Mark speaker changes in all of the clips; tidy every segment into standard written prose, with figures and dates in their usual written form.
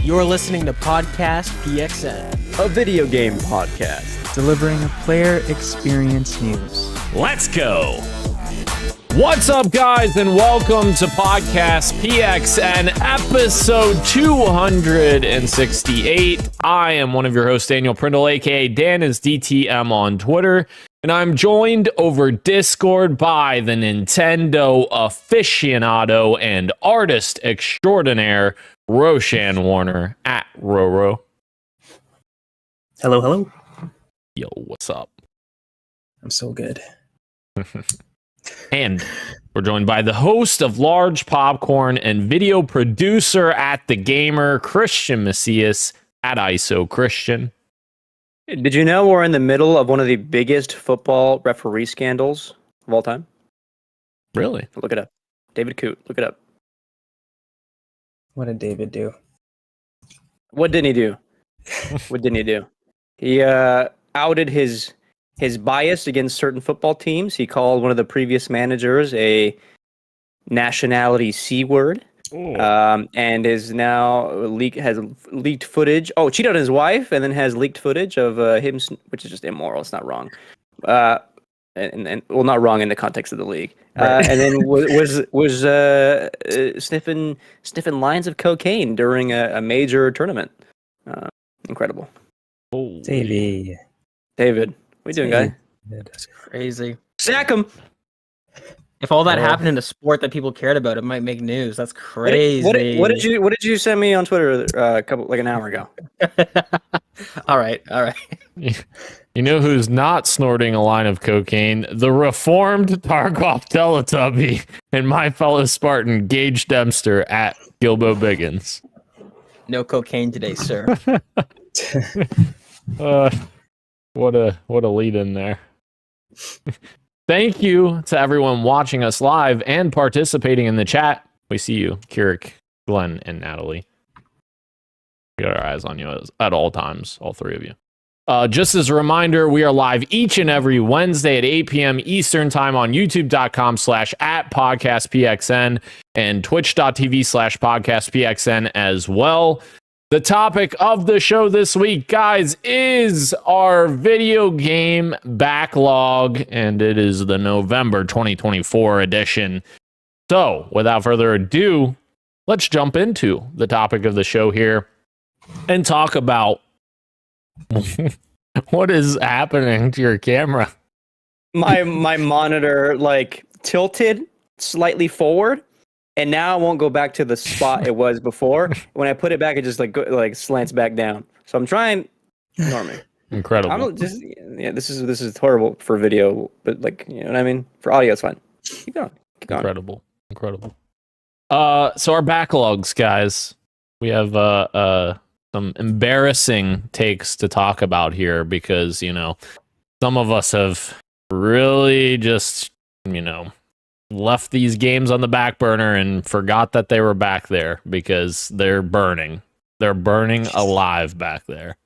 Speaker 1: You're listening to Podcast PXN,
Speaker 2: a video game podcast,
Speaker 3: delivering player experience news.
Speaker 4: Let's go! What's up, guys, and welcome to Podcast PXN, episode 268. I am one of your hosts, Daniel Prindle, aka Dan is DTM on Twitter, and I'm joined over Discord by the Nintendo aficionado and artist extraordinaire, Roshan Warner, at Roro.
Speaker 3: Hello, hello.
Speaker 4: Yo, what's up?
Speaker 3: I'm so good.
Speaker 4: And we're joined by the host of Large Popcorn and video producer at The Gamer, Christian Macias, at ISO Christian.
Speaker 2: Did you know we're in the middle of one of the biggest football referee scandals of all time?
Speaker 4: Really?
Speaker 2: Look it up. David Coote, look it up.
Speaker 3: What did David do?
Speaker 2: What didn't he do? What didn't he do? He outed his bias against certain football teams. He called one of the previous managers a nationality C word, and is now has leaked footage. Oh, cheated on his wife, and then has leaked footage of him, which is just immoral. It's not wrong, and well, not wrong in the context of the league. Right. And then was sniffing lines of cocaine during a major tournament. Incredible.
Speaker 4: Oh,
Speaker 3: David.
Speaker 2: What are you doing, guy?
Speaker 1: That's crazy.
Speaker 2: Sack him.
Speaker 1: If all that happened in a sport that people cared about, it might make news. That's crazy.
Speaker 2: What did you send me on Twitter an hour ago?
Speaker 1: All right.
Speaker 4: You know who's not snorting a line of cocaine? The reformed Tarkov Teletubby and my fellow Spartan, Gage Dempster, at Gilbo Biggins.
Speaker 1: No cocaine today, sir.
Speaker 4: What a lead in there. Thank you to everyone watching us live and participating in the chat. We see you, Kirik, Glenn, and Natalie. We got our eyes on you at all times, all three of you. Just as a reminder, we are live each and every Wednesday at 8 p.m. Eastern Time on youtube.com/@podcastpxn and twitch.tv/podcastpxn as well. The topic of the show this week, guys, is our video game backlog, and it is the November 2024 edition. So, without further ado, let's jump into the topic of the show here and talk about what is happening to your camera.
Speaker 2: My monitor tilted slightly forward. And now it won't go back to the spot it was before. When I put it back, it just slants back down. So I'm trying. Ignore me.
Speaker 4: Incredible.
Speaker 2: This is horrible for video, but you know what I mean. For audio, it's fine. Keep going.
Speaker 4: Incredible. So our backlogs, guys. We have some embarrassing takes to talk about here because some of us have really just left these games on the back burner and forgot that they were back there because they're burning. They're burning alive back there.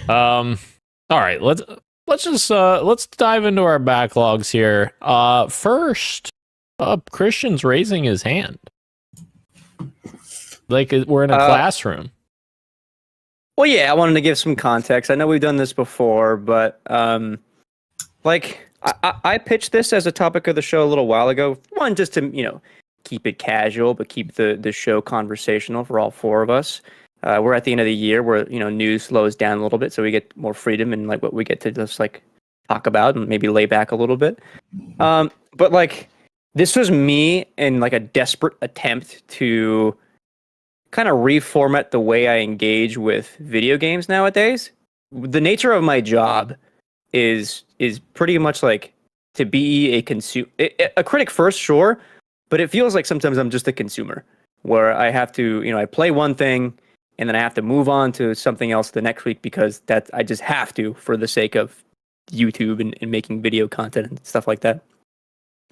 Speaker 4: All right, let's dive into our backlogs here. First up, Christian's raising his hand. Like we're in a classroom.
Speaker 2: Well, yeah, I wanted to give some context. I know we've done this before, but I pitched this as a topic of the show a little while ago. One, just to keep it casual, but keep the show conversational for all four of us. We're at the end of the year where news slows down a little bit, so we get more freedom and what we get to just talk about and maybe lay back a little bit. But this was me in a desperate attempt to kind of reformat the way I engage with video games nowadays. The nature of my job is pretty much to be a critic first, sure, but it feels like sometimes I'm just a consumer where I have to, I play one thing and then I have to move on to something else the next week because I just have to for the sake of YouTube and making video content and stuff like that,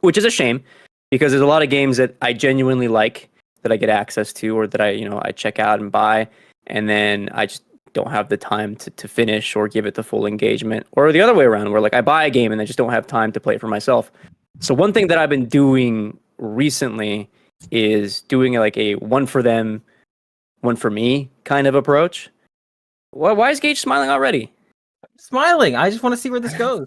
Speaker 2: which is a shame because there's a lot of games that I genuinely like that I get access to or that I check out and buy, and then I just don't have the time to finish or give it the full engagement, or the other way around where I buy a game and I just don't have time to play it for myself. So one thing that I've been doing recently is doing like a one for them, one for me kind of approach. Why is Gage smiling already?
Speaker 1: Smiling. I just want to see where this goes.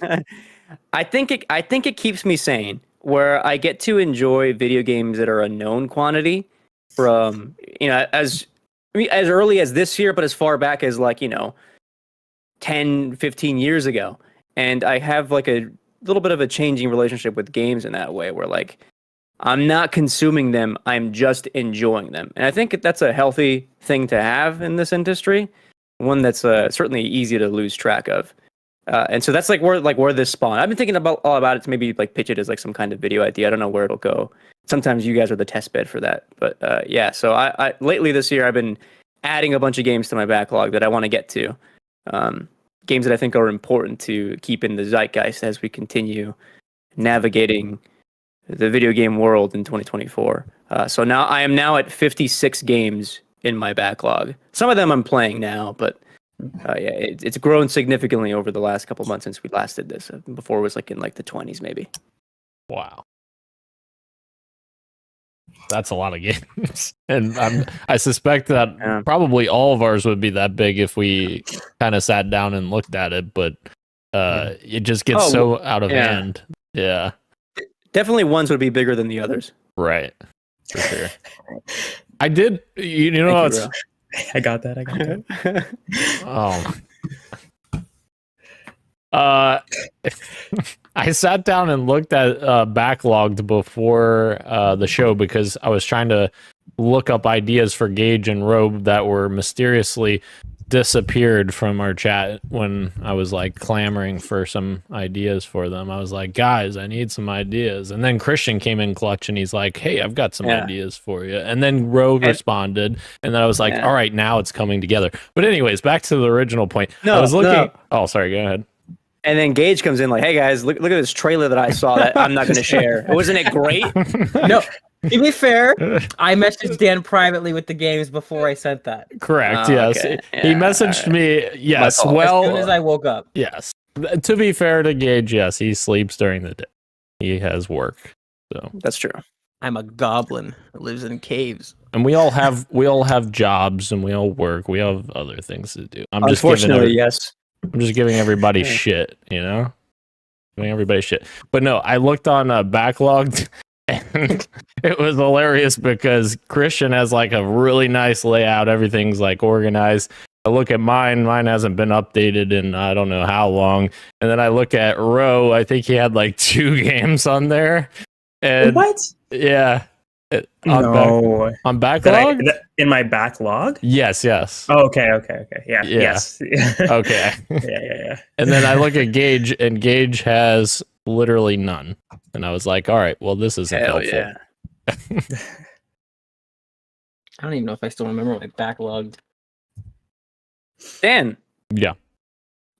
Speaker 2: I think it keeps me sane, where I get to enjoy video games that are a known quantity from, as early as this year, but as far back as 10, 15 years ago. And I have like a little bit of a changing relationship with games in that way, where like I'm not consuming them, I'm just enjoying them. And I think that's a healthy thing to have in this industry, one that's certainly easy to lose track of. And so that's like where this spawned. I've been thinking all about it to maybe like pitch it as like some kind of video idea. I don't know where it'll go. Sometimes you guys are the test bed for that. But yeah, so I lately this year I've been adding a bunch of games to my backlog that I want to get to. Games that I think are important to keep in the zeitgeist as we continue navigating the video game world in 2024. So now I am now at 56 games in my backlog. Some of them I'm playing now, but yeah, it's grown significantly over the last couple months since we last did this. Before it was like in like the 20s maybe.
Speaker 4: Wow. That's a lot of games. And I suspect that probably all of ours would be that big if we kind of sat down and looked at it, but it just gets so out of hand. Yeah.
Speaker 2: Definitely ones would be bigger than the others.
Speaker 4: Right. For sure. I did, you know,
Speaker 3: I got that.
Speaker 4: Oh. I sat down and looked at backlogged before the show because I was trying to look up ideas for Gage and Robe that were mysteriously disappeared from our chat when I was like clamoring for some ideas for them. I was like, guys, I need some ideas. And then Christian came in clutch and he's like, hey, I've got some ideas for you. And then Robe responded. And then I was like, all right, now it's coming together. But anyways, back to the original point. I was looking. Oh, sorry. Go ahead.
Speaker 2: And then Gage comes in like, hey guys, look at this trailer that I saw that I'm not going to share. Wasn't it great?
Speaker 1: No, to be fair, I messaged Dan privately with the games before I sent that.
Speaker 4: Correct. Yes.
Speaker 2: Okay.
Speaker 4: He messaged me. Yes.
Speaker 1: Well, as soon as I woke up.
Speaker 4: Yes. To be fair to Gage, yes, he sleeps during the day. He has work. So
Speaker 2: that's true.
Speaker 1: I'm a goblin that lives in caves.
Speaker 4: And we all have jobs and we all work. We have other things to do.
Speaker 2: Unfortunately, yes.
Speaker 4: I'm just giving everybody shit, you know? Giving everybody shit. But no, I looked on Backlogged, and it was hilarious because Christian has like a really nice layout. Everything's like organized. I look at mine hasn't been updated in I don't know how long. And then I look at Ro, I think he had like 2 games on there. And
Speaker 3: what?
Speaker 4: Yeah. On backlog?
Speaker 3: In my backlog?
Speaker 4: Yes.
Speaker 3: Oh, okay. Yeah. Yes.
Speaker 4: Okay.
Speaker 3: Yeah.
Speaker 4: And then I look at Gage, and Gage has literally none. And I was like, all right, well, this isn't helpful.
Speaker 2: Yeah.
Speaker 1: I don't even know if I still remember my backlogged.
Speaker 2: Dan.
Speaker 4: Yeah.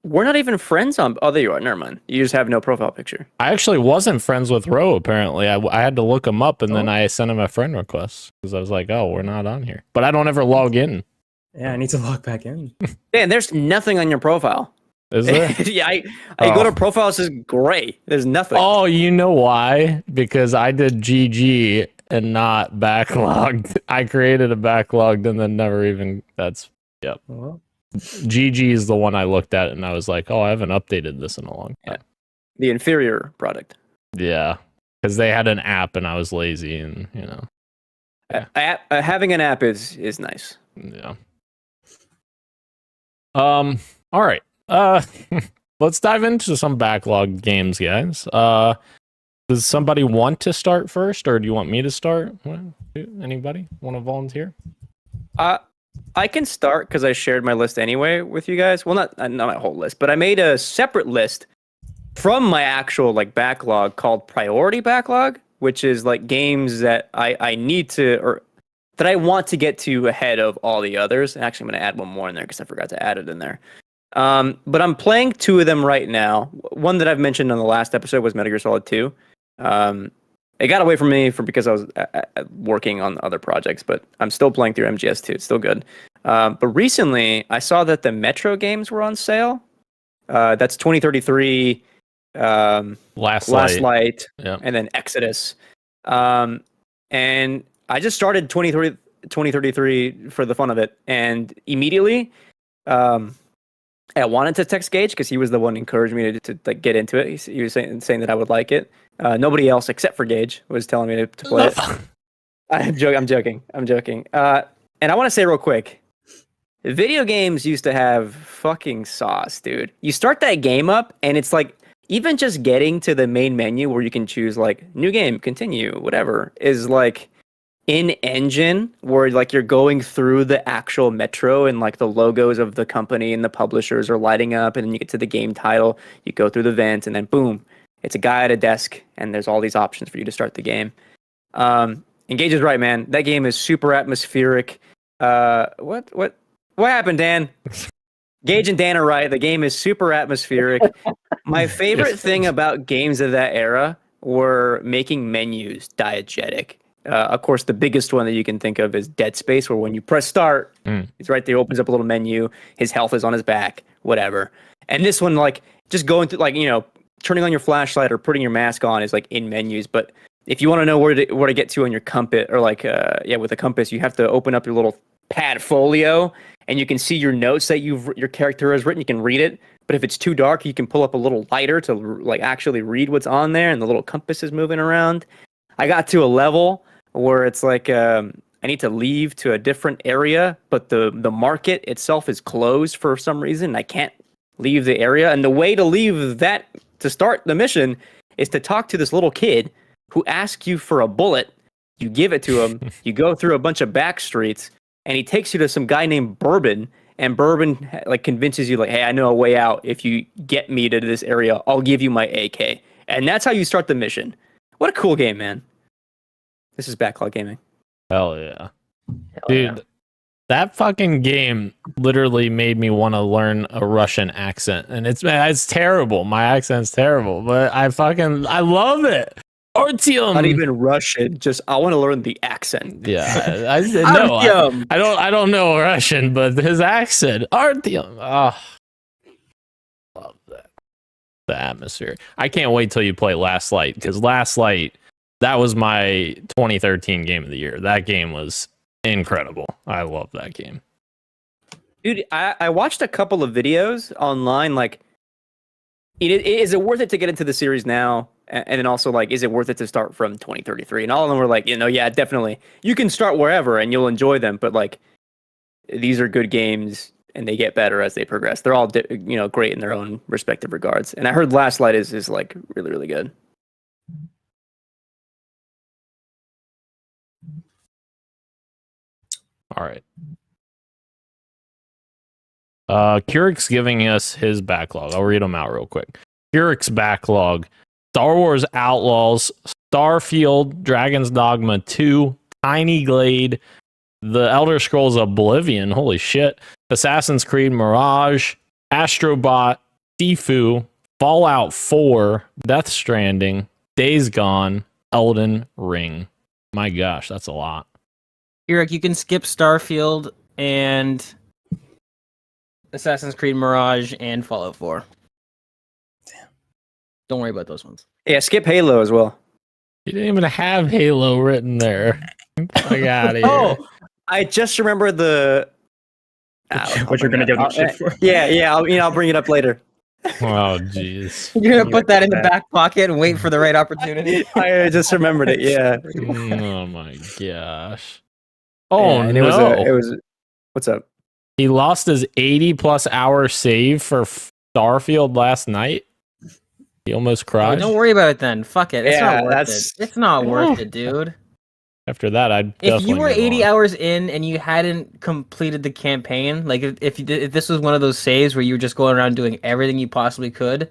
Speaker 2: We're not even friends on. Oh, there you are. Never mind. You just have no profile picture.
Speaker 4: I actually wasn't friends with Ro, apparently. I had to look him up, and then I sent him a friend request because I was like, oh, we're not on here. But I don't ever log in.
Speaker 3: Yeah, I need to log back in.
Speaker 2: Dan, there's nothing on your profile.
Speaker 4: Is there?
Speaker 2: Yeah, I go to profile, it says gray. There's nothing.
Speaker 4: Oh, you know why? Because I did GG and not backlogged. I created a backlogged and then never even. Yep.
Speaker 3: Well.
Speaker 4: GG is the one I looked at and I was like, oh, I haven't updated this in a long time.
Speaker 2: The inferior product.
Speaker 4: Yeah, because they had an app and I was lazy and, you know. Yeah.
Speaker 2: Having an app is nice.
Speaker 4: Yeah. All right. Let's dive into some backlog games, guys. Does somebody want to start first or do you want me to start? Anybody want to volunteer?
Speaker 2: I can start because I shared my list anyway with you guys. Well, not my whole list, but I made a separate list from my actual like backlog called Priority Backlog, which is like games that I need to or that I want to get to ahead of all the others. And actually, I'm going to add one more in there because I forgot to add it in there. But I'm playing 2 of them right now. One that I've mentioned on the last episode was Metal Gear Solid 2. It got away from me because I was working on other projects, but I'm still playing through MGS2. It's still good. But recently, I saw that the Metro games were on sale. That's 2033, Last Light,
Speaker 4: yeah.
Speaker 2: and then Exodus. And I just started 2033 for the fun of it, and immediately, I wanted to text Gage because he was the one who encouraged me to like get into it. He was saying that I would like it. Nobody else except for Gage was telling me to play it. I'm joking. And I want to say real quick, video games used to have fucking sauce, dude. You start that game up, and it's like, even just getting to the main menu where you can choose like new game, continue, whatever, is like in engine where like you're going through the actual metro and like the logos of the company and the publishers are lighting up, and then you get to the game title, you go through the vent, and then boom, it's a guy at a desk, and there's all these options for you to start the game. Engage is right, man. That game is super atmospheric. What happened, Dan? Gage and Dan are right. The game is super atmospheric. My favorite thing about games of that era were making menus diegetic. Of course, the biggest one that you can think of is Dead Space, where when you press start, it's right there, opens up a little menu. His health is on his back, whatever. And this one, like, just going through, like, turning on your flashlight or putting your mask on is like in menus. But if you want to know where to get to on your compass, or like, with a compass, you have to open up your little pad folio, and you can see your notes that your character has written. You can read it. But if it's too dark, you can pull up a little lighter to like actually read what's on there, and the little compass is moving around. I got to a level where it's like I need to leave to a different area, but the market itself is closed for some reason. I can't leave the area, and the way to leave that to start the mission is to talk to this little kid who asks you for a bullet. You give it to him. You go through a bunch of back streets, and he takes you to some guy named Bourbon. And Bourbon like convinces you, like, hey, I know a way out. If you get me to this area, I'll give you my AK. And that's how you start the mission. What a cool game, man. This is Backlog Gaming.
Speaker 4: Hell yeah. Dude, that fucking game literally made me want to learn a Russian accent. And it's terrible. My accent's terrible, but I love it. Artyom.
Speaker 2: Not even Russian. Just I want to learn the accent.
Speaker 4: Yeah, I don't know Russian, but his accent, Artyom. Oh, love that. The atmosphere. I can't wait till you play Last Light, because Last Light, that was my 2013 game of the year. That game was incredible. I love that game.
Speaker 2: Dude, I watched a couple of videos online. Like, is it worth it to get into the series now? And then also, like, is it worth it to start from 2033? And all of them were like, yeah, definitely. You can start wherever and you'll enjoy them. But, like, these are good games and they get better as they progress. They're all, great in their own respective regards. And I heard Last Light is like, really, really good.
Speaker 4: All right. Kurik's giving us his backlog. I'll read them out real quick. Kurik's backlog: Star Wars Outlaws, Starfield, Dragon's Dogma 2, Tiny Glade, The Elder Scrolls Oblivion, holy shit, Assassin's Creed Mirage, Astrobot, Sifu, Fallout 4, Death Stranding, Days Gone, Elden Ring. My gosh, that's a lot.
Speaker 1: Eric, you can skip Starfield and Assassin's Creed Mirage and Fallout 4. Damn. Don't worry about those ones.
Speaker 2: Yeah, skip Halo as well.
Speaker 4: You didn't even have Halo written there. I got it.
Speaker 2: Oh, I just remember the...
Speaker 3: what you're going to give them shit for.
Speaker 2: Yeah, I'll bring it up later.
Speaker 4: Oh, jeez.
Speaker 1: You're going to put that in the back pocket and wait for the right opportunity?
Speaker 2: I just remembered it, yeah.
Speaker 4: Oh, my gosh. Oh,
Speaker 2: and
Speaker 4: no.
Speaker 2: It was... What's up?
Speaker 4: He lost his 80-plus hour save for Starfield last night. He almost cried.
Speaker 1: Oh, don't worry about it then. Fuck it. It's not worth it. It's not worth it, dude.
Speaker 4: After that, I'd
Speaker 1: if you were 80 hours in and you hadn't completed the campaign, like if this was one of those saves where you were just going around doing everything you possibly could,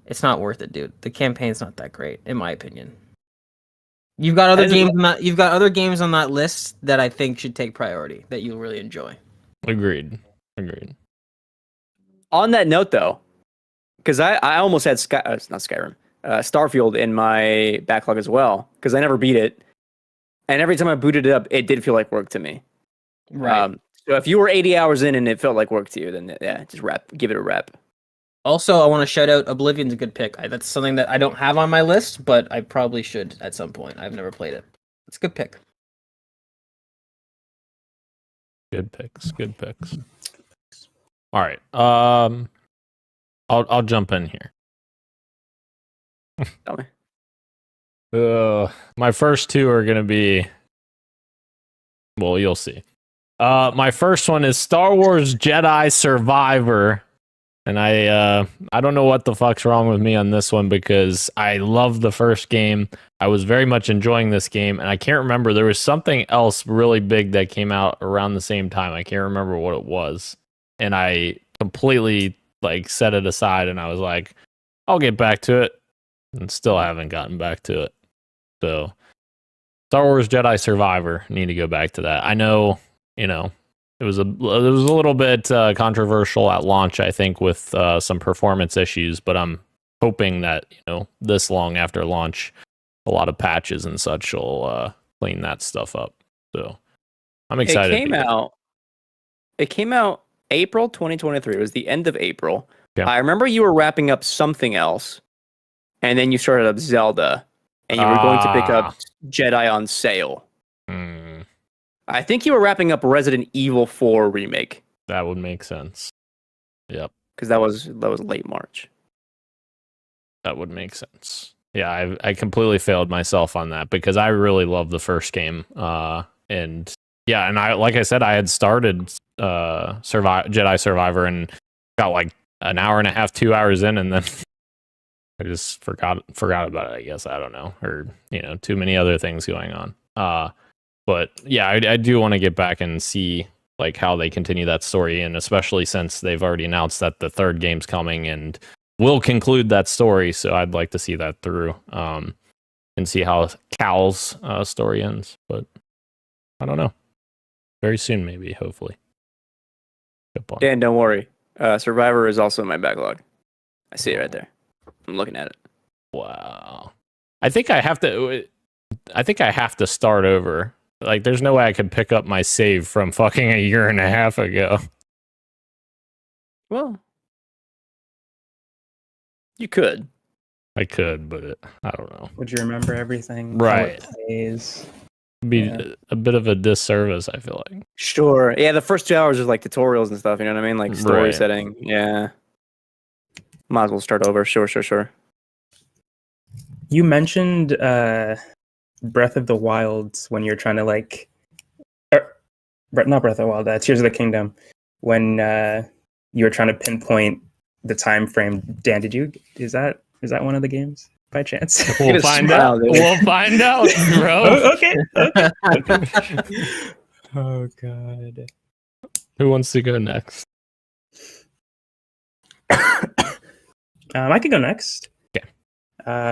Speaker 1: it's not worth it, dude. The campaign's not that great, in my opinion. You've got other games on that list that I think should take priority that you'll really enjoy.
Speaker 4: Agreed.
Speaker 2: On that note, though, because I almost had Starfield in my backlog as well, because I never beat it, and every time I booted it up, it did feel like work to me.
Speaker 1: Right.
Speaker 2: So if you were 80 hours in and it felt like work to you, then yeah, just give it a rep.
Speaker 1: Also, I want to shout out Oblivion's a good pick. That's something that I don't have on my list, but I probably should at some point. I've never played it. It's a good pick.
Speaker 4: Good picks. Good picks. All right. I'll jump in here.
Speaker 2: Tell me.
Speaker 4: My first two are gonna be. Well, you'll see. My first one is Star Wars Jedi Survivor. And I don't know what the fuck's wrong with me on this one because I love the first game. I was very much enjoying this game, and I can't remember. There was something else really big that came out around the same time. I can't remember what it was. And I completely set it aside, and I was like, I'll get back to it. And still haven't gotten back to it. So Star Wars Jedi Survivor, need to go back to that. I know, it was a little bit controversial at launch, I think, with some performance issues, but I'm hoping that, this long after launch, a lot of patches and such will clean that stuff up. So I'm excited.
Speaker 2: It came out April 2023. It was the end of April.
Speaker 4: Yeah.
Speaker 2: I remember you were wrapping up something else, and then you started up Zelda, and you were going to pick up Jedi on sale. I think you were wrapping up Resident Evil 4 remake.
Speaker 4: That would make sense. Yep.
Speaker 2: Because that was late March.
Speaker 4: That would make sense. Yeah, I completely failed myself on that because I really love the first game. And I like I said, I had started Jedi Survivor and got an hour and a half, 2 hours in, and then I just forgot about it, I guess. I don't know. Or, too many other things going on. But yeah, I do want to get back and see how they continue that story, and especially since they've already announced that the third game's coming and will conclude that story. So I'd like to see that through and see how Cal's story ends. But I don't know. Very soon, maybe, hopefully.
Speaker 2: Dan, don't worry. Survivor is also in my backlog. I see it right there. I'm looking at it.
Speaker 4: Wow. I think I have to start over. There's no way I could pick up my save from fucking a year and a half ago.
Speaker 2: Well, you could.
Speaker 4: I could, but I don't know.
Speaker 3: Would you remember everything?
Speaker 4: Right.
Speaker 3: It'd
Speaker 4: be a bit of a disservice, I feel like.
Speaker 2: Sure. Yeah, the first 2 hours is tutorials and stuff, you know what I mean? Story
Speaker 4: Right.
Speaker 2: setting. Yeah. Might as well start over. Sure.
Speaker 3: You mentioned Breath of the Wild when you're trying to not Breath of the Wild, Tears of the Kingdom, when you were trying to pinpoint the time frame. Dan, is that one of the games by chance?
Speaker 4: We'll find out. We'll find out, bro.
Speaker 3: Okay. Oh god.
Speaker 4: Who wants to go next?
Speaker 3: I can go next.
Speaker 4: Okay.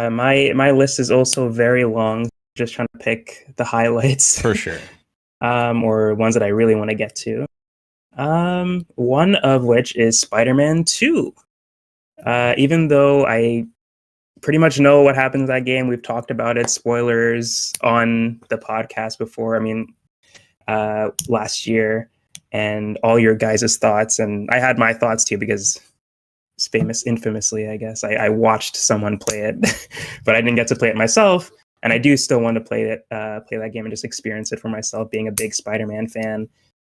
Speaker 3: My list is also very long. Just trying to pick the highlights.
Speaker 4: For sure.
Speaker 3: Or ones that I really want to get to. One of which is Spider-Man 2. Even though I pretty much know what happens in that game, we've talked about it, spoilers on the podcast before. I mean, last year, and all your guys' thoughts, and I had my thoughts too because infamously, I guess, I watched someone play it, but I didn't get to play it myself. And I do still want to play that game and just experience it for myself, being a big Spider-Man fan,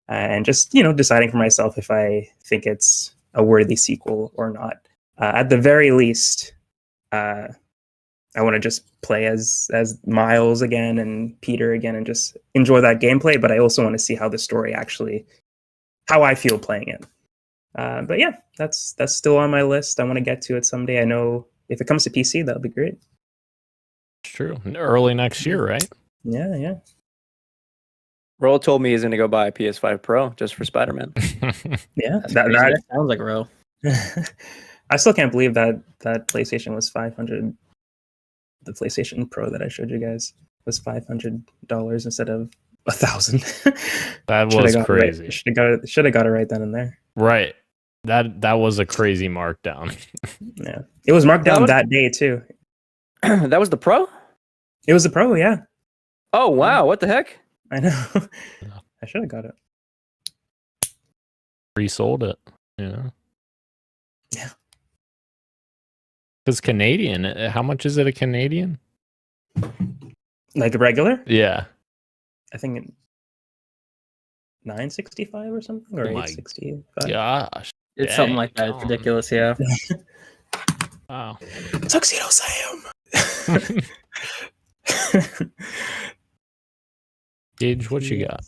Speaker 3: and just, deciding for myself if I think it's a worthy sequel or not. At the very least, I want to just play as Miles again and Peter again and just enjoy that gameplay. But I also want to see how the story how I feel playing it. But yeah, that's still on my list. I want to get to it someday. I know if it comes to PC, that'll be great.
Speaker 4: True. Early next year, right?
Speaker 3: Yeah.
Speaker 2: Roll told me he's going to go buy a PS5 Pro just for Spider-Man.
Speaker 3: Yeah,
Speaker 1: That sounds like Ro.
Speaker 3: I still can't believe that PlayStation was $500. The PlayStation Pro that I showed you guys was $500 instead of $1,000.
Speaker 4: That was crazy.
Speaker 3: Right. Should have got it right then and there.
Speaker 4: Right. That was a crazy markdown.
Speaker 3: Yeah, it was marked down that day too.
Speaker 2: That was the Pro?
Speaker 3: It was the Pro, yeah.
Speaker 2: Oh, wow. What the heck?
Speaker 3: I know. I should have got it.
Speaker 4: Resold it. Yeah. Because Canadian, how much is it a Canadian?
Speaker 3: Like a regular?
Speaker 4: Yeah.
Speaker 3: I think 965 or something, or
Speaker 4: Oh my
Speaker 3: 865.
Speaker 4: Gosh.
Speaker 1: It's something
Speaker 4: Dang,
Speaker 1: like that. It's
Speaker 4: Colin.
Speaker 1: ridiculous. Yeah.
Speaker 4: Wow.
Speaker 3: Tuxedo Sam.
Speaker 4: Gage, what you got?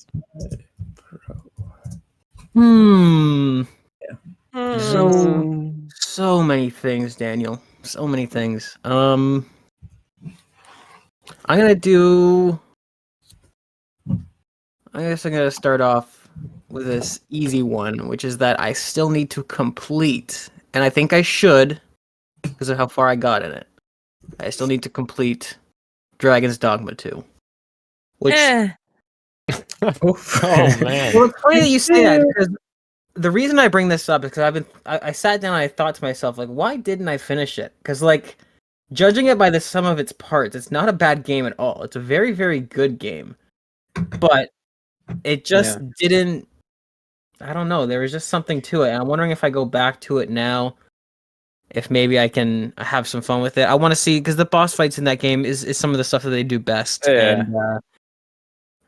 Speaker 1: Hmm.
Speaker 2: Mm.
Speaker 1: So many things, Daniel. So many things. I'm gonna do. I guess I'm gonna start off with this easy one, which is that I still need to complete, and I think I should because of how far I got in it. I still need to complete Dragon's Dogma 2. Which
Speaker 2: Eh.
Speaker 4: Oh man.
Speaker 1: well, it's funny that you say that because the reason I bring this up is because I sat down and I thought to myself, like, why didn't I finish it? Because, like, judging it by the sum of its parts, it's not a bad game at all. It's a very, very good game. But it just didn't, I don't know, there was just something to it. And I'm wondering if I go back to it now, if maybe I can have some fun with it. I want to see, because the boss fights in that game is some of the stuff that they do best.
Speaker 2: Yeah.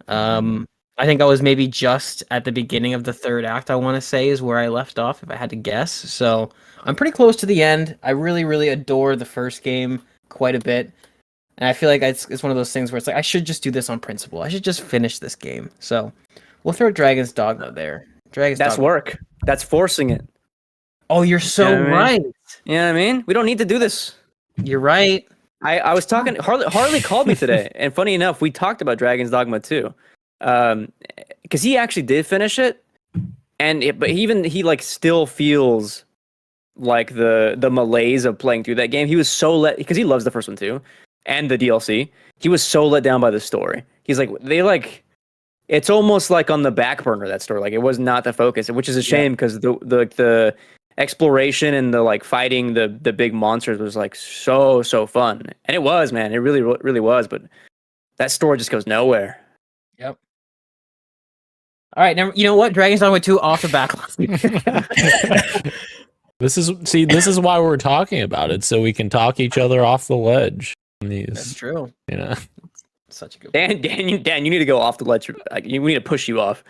Speaker 1: And I think I was maybe just at the beginning of the third act, I want to say, is where I left off, if I had to guess. So I'm pretty close to the end. I really, really adore the first game quite a bit. And I feel like it's one of those things where it's like, I should just do this on principle. I should just finish this game. So we'll throw Dragon's Dogma there.
Speaker 2: That's
Speaker 1: Dogma.
Speaker 2: work. That's forcing it.
Speaker 1: Oh, you're so
Speaker 2: You know what I
Speaker 1: right.
Speaker 2: You know what I mean? We don't need to do this.
Speaker 1: You're right.
Speaker 2: I was talking. Harley called me today, and funny enough, we talked about Dragon's Dogma 2, because he actually did finish it, but even he like still feels like the malaise of playing through that game. He was so because he loves the first one too, and the DLC. He was so let down by the story. He's like it's almost like on the back burner, that story. Like it was not the focus, which is a shame because the exploration and the like fighting the big monsters was like so fun, and it was, man, it really was. But that story just goes nowhere.
Speaker 1: Yep. All right, now you know what? Dragon's Dogma 2 off the backlog.
Speaker 4: This is why we're talking about it, so we can talk each other off the ledge.
Speaker 1: That's true.
Speaker 4: You know.
Speaker 1: Such a good
Speaker 2: Dan, you need to go off the ledge. We need to push you off.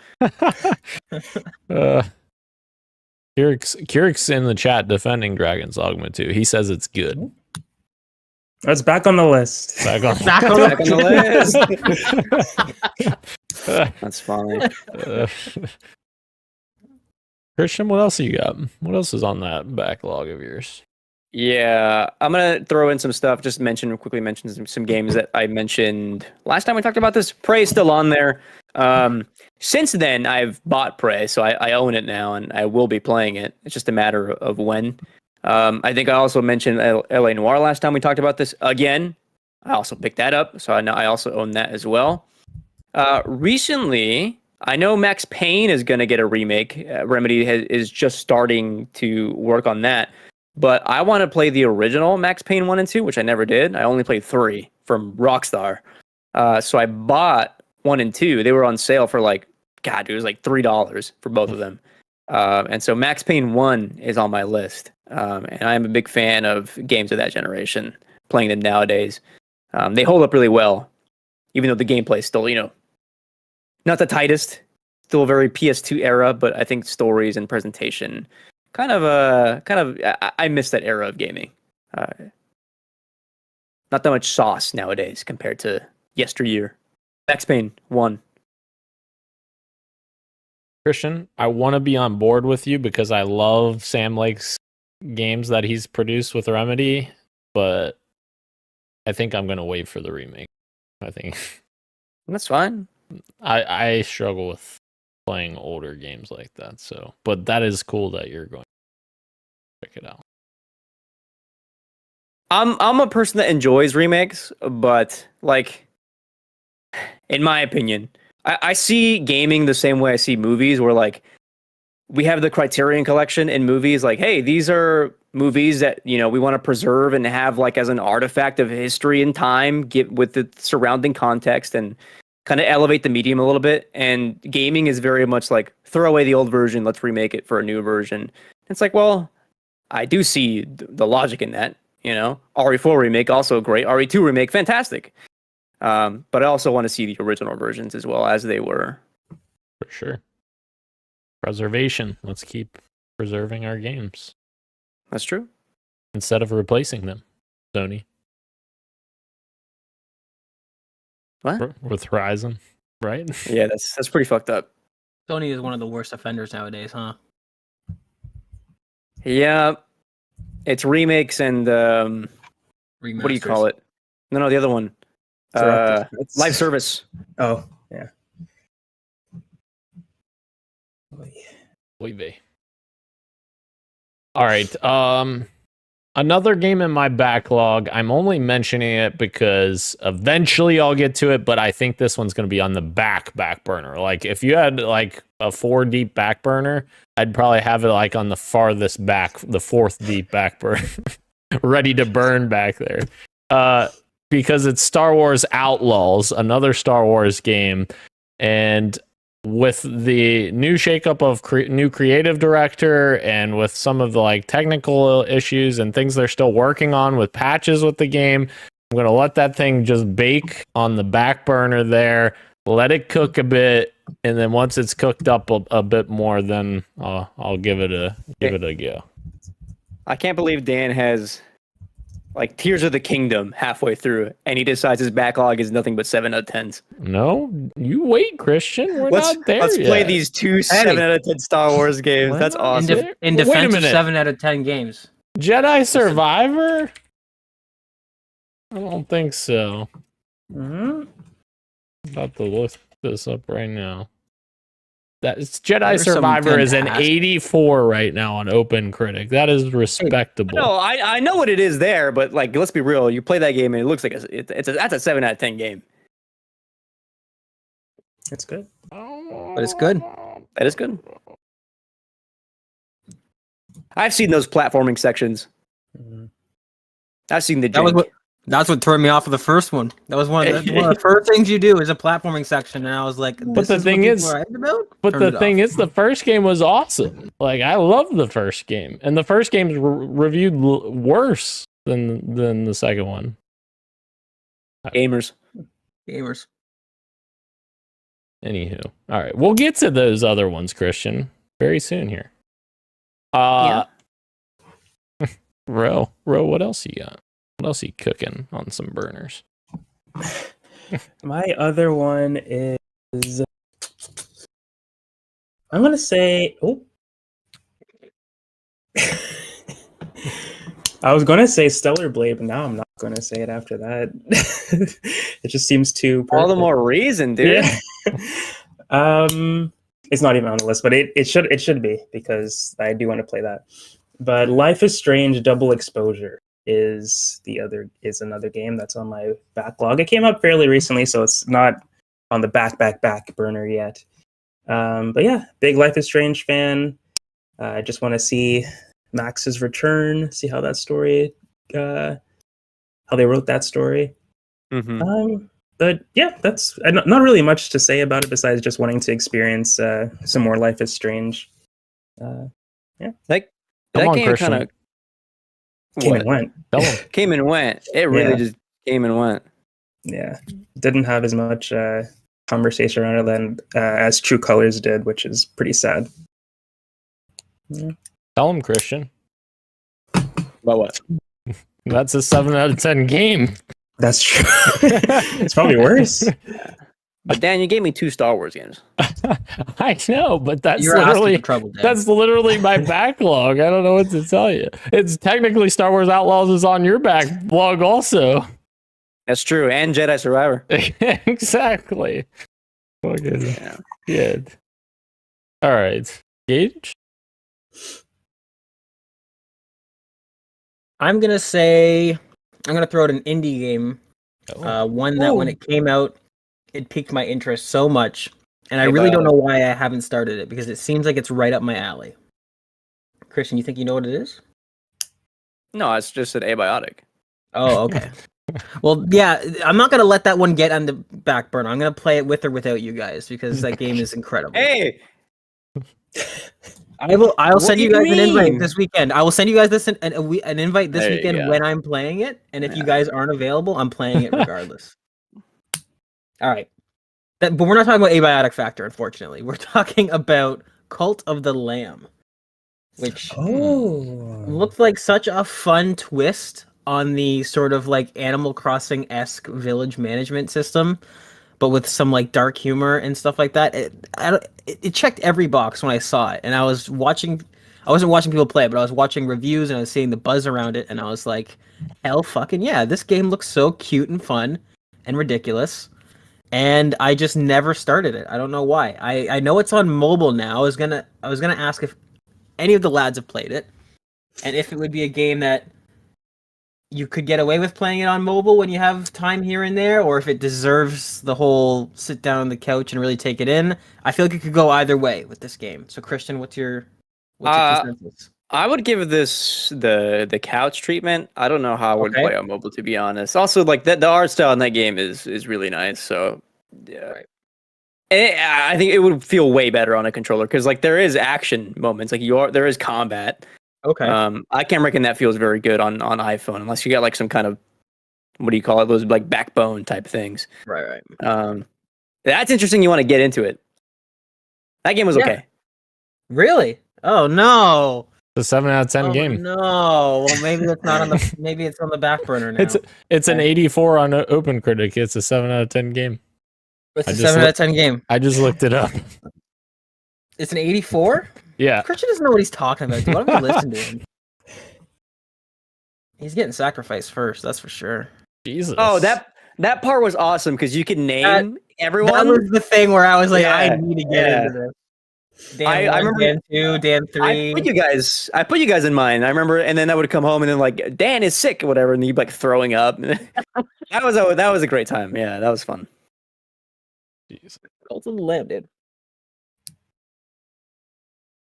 Speaker 4: Kirik's in the chat defending Dragon's Dogma 2. He says it's good.
Speaker 3: It's back on the list.
Speaker 4: Back on
Speaker 2: the list. That's funny.
Speaker 4: Christian, what else you got? What else is on that backlog of yours?
Speaker 2: Yeah, I'm gonna throw in some stuff. Just quickly mention some games that I mentioned last time we talked about this. Prey's still on there. Since then, I've bought Prey, so I own it now, and I will be playing it. It's just a matter of when. I think I also mentioned LA Noire last time we talked about this. Again, I also picked that up, so I also own that as well. Recently, I know Max Payne is going to get a remake. Remedy is just starting to work on that. But I want to play the original Max Payne 1 and 2, which I never did. I only played 3 from Rockstar. So I bought 1 and 2. They were on sale for it was like $3 for both of them. And so Max Payne 1 is on my list. And I'm a big fan of games of that generation, playing them nowadays. They hold up really well, even though the gameplay is still, not the tightest. Still a very PS2 era, but I think stories and presentation I miss that era of gaming. Not that much sauce nowadays compared to yesteryear. Max Payne 1.
Speaker 4: Christian, I want to be on board with you because I love Sam Lake's games that he's produced with Remedy, but I think I'm going to wait for the remake. I think
Speaker 2: That's fine.
Speaker 4: I struggle with playing older games like that. So, but that is cool that you're going to check it out.
Speaker 2: I'm a person that enjoys remakes, but in my opinion, I see gaming the same way I see movies, where we have the Criterion Collection in movies. Hey, these are movies that we want to preserve and have as an artifact of history and time, get with the surrounding context and kind of elevate the medium a little bit. And gaming is very much throw away the old version, let's remake it for a new version. It's well, I do see the logic in that. RE4 remake, also great. RE2 remake, fantastic. But I also want to see the original versions as well as they were.
Speaker 4: For sure. Preservation. Let's keep preserving our games
Speaker 2: That's true.
Speaker 4: instead of replacing them. Sony.
Speaker 2: What?
Speaker 4: With Horizon, right?
Speaker 2: Yeah, that's pretty fucked up.
Speaker 1: Sony is one of the worst offenders nowadays, huh?
Speaker 2: Yeah, it's remakes and what do you call it? No, the other one.
Speaker 3: Director's cuts.
Speaker 2: Live service.
Speaker 3: Oh, yeah.
Speaker 4: Oy vey. All right. Another game in my backlog. I'm only mentioning it because eventually I'll get to it, but I think this one's going to be on the back burner. Like if you had like a 4 deep back burner, I'd probably have it like on the farthest back, the 4th deep back burner, ready to burn back there. Because it's Star Wars Outlaws, another Star Wars game, and with the new shakeup of new creative director and with some of the like technical issues and things they're still working on with patches with the game, I'm going to let that thing just bake on the back burner there, let it cook a bit, and then once it's cooked up a bit more, then I'll give it a go.
Speaker 2: I can't believe Dan has like Tears of the Kingdom halfway through, and he decides his backlog is nothing but 7 out of 10s.
Speaker 4: No, you wait, Christian. We're not there
Speaker 2: Let's
Speaker 4: yet.
Speaker 2: play these 2 7 out of 10 Star Wars games.
Speaker 4: We're
Speaker 2: That's
Speaker 4: not
Speaker 2: awesome.
Speaker 1: In
Speaker 4: Wait a
Speaker 1: defense of
Speaker 4: minute.
Speaker 1: 7 out of 10 games.
Speaker 4: Jedi Survivor? I don't think so.
Speaker 3: Mhm.
Speaker 4: I'm about to look this up right now. That's Jedi
Speaker 1: There's some
Speaker 4: Survivor is an
Speaker 1: fantastic-
Speaker 4: 84 right now on Open Critic. That is respectable.
Speaker 2: No, I know what it is there, but like, let's be real. You play that game, and it looks like that's a 7 out of 10 game.
Speaker 3: It's good.
Speaker 1: But it's good.
Speaker 2: That is good. I've seen those platforming sections.
Speaker 3: Mhm.
Speaker 2: I've seen the
Speaker 1: That was
Speaker 2: jank.
Speaker 1: that's what turned me off of the first one. That was one of the first things you do is a platforming section, and I was like, "This
Speaker 4: the
Speaker 1: is
Speaker 4: thing
Speaker 1: what
Speaker 4: is-
Speaker 1: people are hyped about?"
Speaker 4: But
Speaker 1: Turned
Speaker 4: the
Speaker 1: it
Speaker 4: thing
Speaker 1: off.
Speaker 4: is, the first game was awesome. Like I love the first game, and the first game's reviewed worse than the second one.
Speaker 2: Gamers.
Speaker 1: Gamers.
Speaker 4: Anywho, all right, we'll get to those other ones, Christian, very soon here. Ro, what else you got? What else you cooking on some burners?
Speaker 3: My other one is I'm gonna say I was gonna say Stellar Blade, but now I'm not gonna say it after that. It just seems too perfect.
Speaker 2: All the more reason, dude.
Speaker 3: Yeah. It's not even on the list, but it should be because I do want to play that. But Life is Strange Double Exposure is another game that's on my backlog. It came up fairly recently, so it's not on the back burner yet. But yeah, big Life is Strange fan. I just want to see Max's return, see how that story, how they wrote that story.
Speaker 2: Mm-hmm.
Speaker 3: But yeah, that's not really much to say about it besides just wanting to experience some more Life is Strange.
Speaker 2: Like
Speaker 4: Come
Speaker 2: that
Speaker 4: on,
Speaker 2: game
Speaker 4: Christian.
Speaker 2: kind of
Speaker 3: Came and went.
Speaker 4: Tell 'em.
Speaker 2: came and went. It really
Speaker 3: Yeah.
Speaker 2: just came and went.
Speaker 3: Yeah, didn't have as much conversation around it than as True Colors did, which is pretty sad.
Speaker 4: Tell him, Christian.
Speaker 2: But what?
Speaker 4: That's a 7 out of 10 game.
Speaker 3: That's true. It's probably worse.
Speaker 2: But Dan, you gave me 2 Star Wars games.
Speaker 4: I know, but that's
Speaker 1: You're asking
Speaker 4: literally
Speaker 1: for trouble, Dan.
Speaker 4: that's literally my backlog. I don't know what to tell you. It's technically Star Wars Outlaws is on your backlog also.
Speaker 2: That's true, and Jedi Survivor.
Speaker 4: Exactly. Fucking
Speaker 2: Yeah.
Speaker 4: good. All right, Gage.
Speaker 1: I'm gonna throw out an indie game. One that when it came out, it piqued my interest so much, and I really don't know why I haven't started it because it seems like it's right up my alley. Christian, you think you know what it is?
Speaker 2: No, it's just an abiotic.
Speaker 1: Oh, okay. Well, yeah, I'm not gonna let that one get on the back burner. I'm gonna play it with or without you guys because that game is incredible.
Speaker 2: Hey,
Speaker 1: I'll send
Speaker 2: do
Speaker 1: you
Speaker 2: you
Speaker 1: guys an invite
Speaker 2: mean?
Speaker 1: this weekend. I will send you guys an invite this
Speaker 2: There you
Speaker 1: weekend
Speaker 2: go.
Speaker 1: when I'm playing it, and if you guys aren't available, I'm playing it regardless. All right, but we're not talking about abiotic factor, unfortunately. We're talking about Cult of the Lamb, which
Speaker 3: Oh.
Speaker 1: looked like such a fun twist on the sort of like Animal Crossing-esque village management system, but with some like dark humor and stuff like that. It checked every box when I saw it, and I wasn't watching people play it, but I was watching reviews and I was seeing the buzz around it, and I was like, hell fucking yeah, this game looks so cute and fun and ridiculous. And I just never started it. I don't know why. I know it's on mobile now. I was gonna ask if any of the lads have played it, and if it would be a game that you could get away with playing it on mobile when you have time here and there, or if it deserves the whole sit down on the couch and really take it in. I feel like it could go either way with this game. So Christian, what's your consensus?
Speaker 2: I would give this the couch treatment. I don't know how I would
Speaker 1: Okay.
Speaker 2: play on mobile, to be honest. Also, like the art style in that game is really nice. So yeah,
Speaker 1: Right.
Speaker 2: And I think it would feel way better on a controller because like there is action moments, like there is combat.
Speaker 1: Okay.
Speaker 2: I can't reckon that feels very good on iPhone unless you got like some kind of, what do you call it? Those like backbone type things.
Speaker 1: Right.
Speaker 2: That's interesting. You want to get into it. That game was
Speaker 1: Yeah.
Speaker 2: okay.
Speaker 1: Really? Oh no.
Speaker 4: It's a 7 out of 10
Speaker 1: Oh,
Speaker 4: game.
Speaker 1: No. Well, maybe it's not on the. Maybe it's on the back burner now.
Speaker 4: It's an 84 on OpenCritic. It's a 7 out of 10 game.
Speaker 1: It's
Speaker 4: I
Speaker 1: a
Speaker 4: just
Speaker 1: 7 out of 10 game.
Speaker 4: I just looked it up.
Speaker 1: It's an 84.
Speaker 4: Yeah.
Speaker 1: Christian doesn't know what he's talking about, dude. Why don't we listen to him? He's getting sacrificed first, that's for sure.
Speaker 4: Jesus.
Speaker 2: Oh, that part was awesome because you could name everyone.
Speaker 1: That was the thing where I was like, I
Speaker 2: Yeah,
Speaker 1: need to get into this. Dan
Speaker 2: I
Speaker 1: 1,
Speaker 2: remember-
Speaker 1: Dan 2, Dan 3.
Speaker 2: I put you guys in mind. I remember, and then I would come home and then like Dan is sick or whatever, and you'd be like throwing up. that was a great time. Yeah, that was fun.
Speaker 4: Jeez.
Speaker 1: Cult of the Lamb, dude.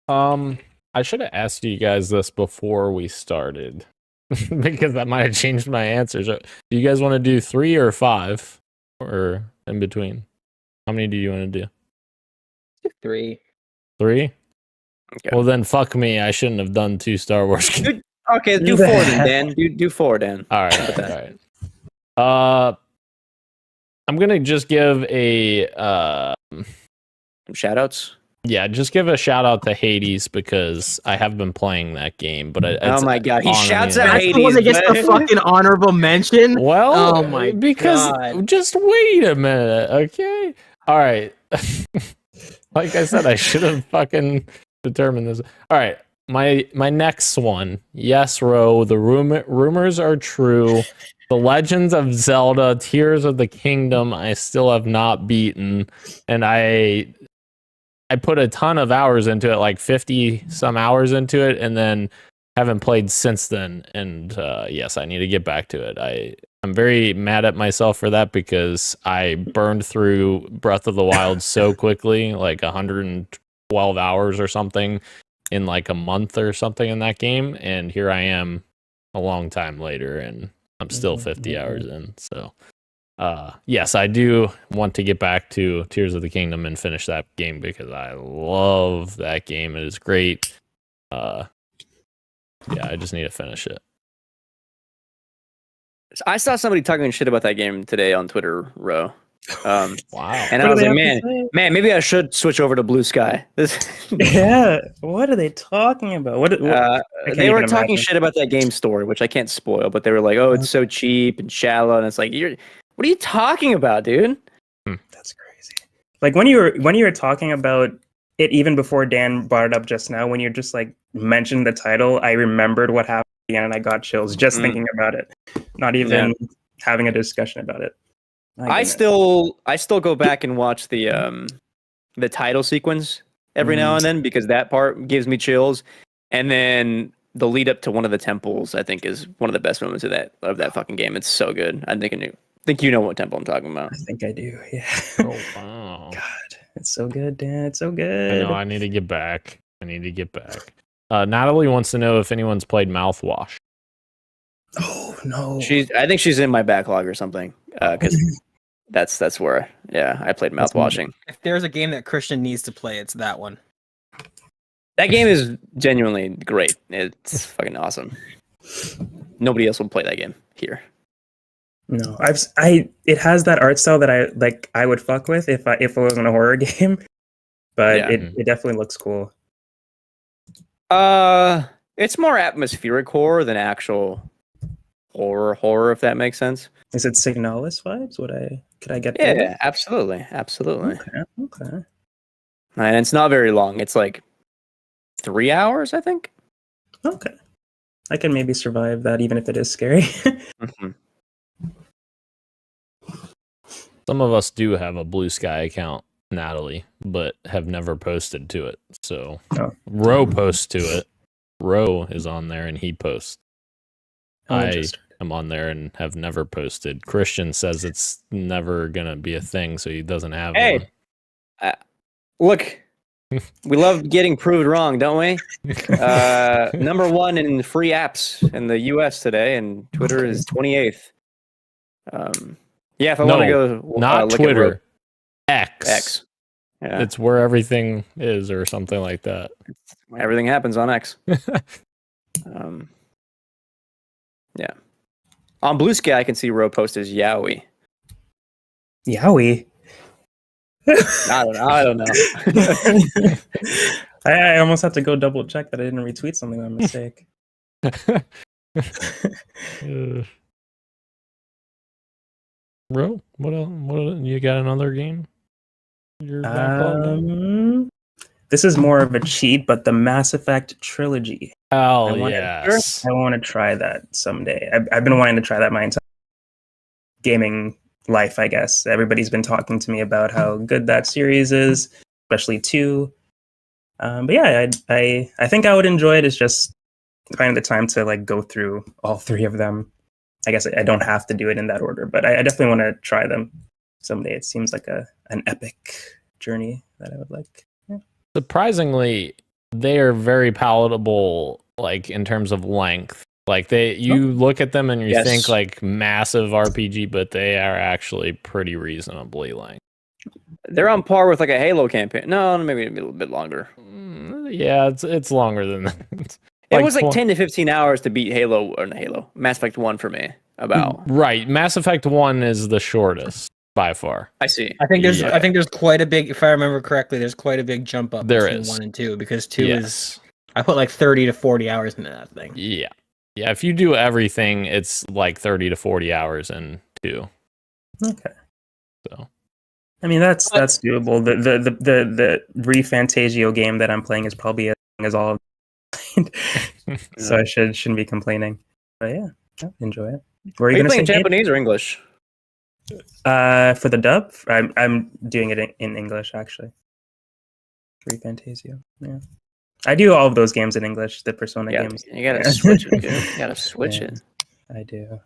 Speaker 4: I should have asked you guys this before we started because that might have changed my answers. Do you guys want to do 3 or 5 or in between? How many do you want to do?
Speaker 1: 3.
Speaker 4: 3?
Speaker 2: Okay.
Speaker 4: Well, then fuck me. I shouldn't have done 2 Star Wars games.
Speaker 2: Okay, do 4 then, Dan. Do 4, Dan.
Speaker 4: All right. I'm gonna just give a
Speaker 2: Shout outs.
Speaker 4: yeah, just give a shout out to Hades because I have been playing that game. But
Speaker 2: Oh my god, he
Speaker 4: on
Speaker 2: shouts
Speaker 4: me.
Speaker 2: out
Speaker 1: That's the one that gets the
Speaker 2: Hades.
Speaker 1: fucking honorable mention?
Speaker 4: Well,
Speaker 1: Oh my
Speaker 4: because
Speaker 1: God.
Speaker 4: just wait a minute, okay? All right. Like I said, I should have fucking determined this. All right, my next one. Yes, Ro. The rumors are true. The Legends of Zelda: Tears of the Kingdom. I still have not beaten, and I put a ton of hours into it, like 50 some hours into it, and then haven't played since then. And yes, I need to get back to it. I'm very mad at myself for that because I burned through Breath of the Wild so quickly, like 112 hours or something in like a month or something in that game. And here I am a long time later and I'm still 50 hours in. So yes, I do want to get back to Tears of the Kingdom and finish that game because I love that game. It is great. Yeah, I just need to finish it.
Speaker 2: I saw somebody talking shit about that game today on Twitter, Ro.
Speaker 4: Wow.
Speaker 2: And I was like, man, maybe I should switch over to Blue Sky.
Speaker 3: Yeah, what are they talking about? What I can't
Speaker 2: they were
Speaker 3: even
Speaker 2: talking
Speaker 3: imagine.
Speaker 2: shit about that game story, which I can't spoil, but they were like, "Oh, it's so cheap and shallow," and it's like, what are you talking about, dude?
Speaker 3: That's crazy. Like when you were talking about it, even before Dan brought it up just now, when you just like mentioned the title, I remembered what happened again, and I got chills just thinking about it. Not even having a discussion about it.
Speaker 2: I still go back and watch the title sequence every now and then because that part gives me chills, and then the lead up to one of the temples I think is one of the best moments of that fucking game. It's so good. I think you know what temple I'm talking about.
Speaker 3: I think I do. Yeah.
Speaker 4: Oh, wow.
Speaker 3: God, it's so good, Dan. It's so
Speaker 4: I
Speaker 3: good.
Speaker 4: know. I need to get back. Natalie wants to know if anyone's played Mouthwash.
Speaker 3: Oh no.
Speaker 2: I think she's in my backlog or something because that's where I played mouthwashing.
Speaker 1: If there's a game that Christian needs to play, it's that one.
Speaker 2: That game is genuinely great. It's fucking awesome. Nobody else will play that game here.
Speaker 3: No, it has that art style that I would fuck with if it wasn't a horror game, but
Speaker 2: Yeah.
Speaker 3: it definitely looks cool.
Speaker 2: It's more atmospheric horror than actual horror, if that makes sense.
Speaker 3: Is it Signalis vibes? Could I get
Speaker 2: Yeah,
Speaker 3: there?
Speaker 2: absolutely.
Speaker 3: Okay.
Speaker 2: And it's not very long. It's like 3 hours, I think.
Speaker 3: Okay. I can maybe survive that even if it is scary.
Speaker 2: Mhm.
Speaker 4: Some of us do have a Blue Sky account, Natalie, but have never posted to it. So
Speaker 3: Oh.
Speaker 4: Ro posts to it. Ro is on there and he posts.
Speaker 3: Oh,
Speaker 4: I
Speaker 3: interesting.
Speaker 4: am on there and have never posted. Christian says it's never gonna be a thing, so he doesn't have
Speaker 2: Hey.
Speaker 4: one.
Speaker 2: Look, we love getting proved wrong, don't we? Number one in free apps in the U.S. today, and Twitter is 28th. Yeah, if I want to go,
Speaker 4: not
Speaker 2: look
Speaker 4: Twitter,
Speaker 2: at
Speaker 4: X.
Speaker 2: X. Yeah,
Speaker 4: It's where everything is, or something like that.
Speaker 2: everything happens on X. Yeah. On Blue Sky, I can see Ro post as Yowie.
Speaker 3: Yowie.
Speaker 2: I don't know.
Speaker 3: I almost had to go double check that I didn't retweet something by mistake.
Speaker 4: Ro, what else? You got another game? Your backlog game?
Speaker 3: This is more of a cheat, but the Mass Effect trilogy.
Speaker 4: Oh,
Speaker 3: I
Speaker 4: yes.
Speaker 3: want to try that someday. I've been wanting to try that my entire gaming life, I guess. Everybody's been talking to me about how good that series is, especially 2. But yeah, I think I would enjoy it. It's just finding the time to like go through all 3 of them. I guess I don't have to do it in that order, but I definitely want to try them someday. It seems like an epic journey that I would like. Yeah.
Speaker 4: Surprisingly, they are very palatable, like in terms of length. Like you look at them and you think like massive RPG, but they are actually pretty reasonably length.
Speaker 2: They're on par with like a Halo campaign. No, maybe a little bit longer.
Speaker 4: Yeah, it's longer than that.
Speaker 2: It was like 10 to 15 hours to beat Mass Effect 1 for me.
Speaker 4: Right. Mass Effect 1 is the shortest by far.
Speaker 2: I see.
Speaker 1: I think there's quite a big, if I remember correctly, there's quite a big jump up between 1 and 2, because 2 is, I put like 30 to 40 hours into that thing.
Speaker 4: Yeah. Yeah, if you do everything, it's like 30 to 40 hours in 2.
Speaker 3: Okay.
Speaker 4: So
Speaker 3: I mean that's doable. The ReFantasio game that I'm playing is probably as long as all of so I shouldn't be complaining. But yeah, enjoy it.
Speaker 2: Are you playing Japanese or English?
Speaker 3: For the dub, I'm doing it in English actually. ReFantasio. Yeah. I do all of those games in English, the Persona games.
Speaker 2: You gotta switch it, dude. You gotta switch it.
Speaker 3: I do.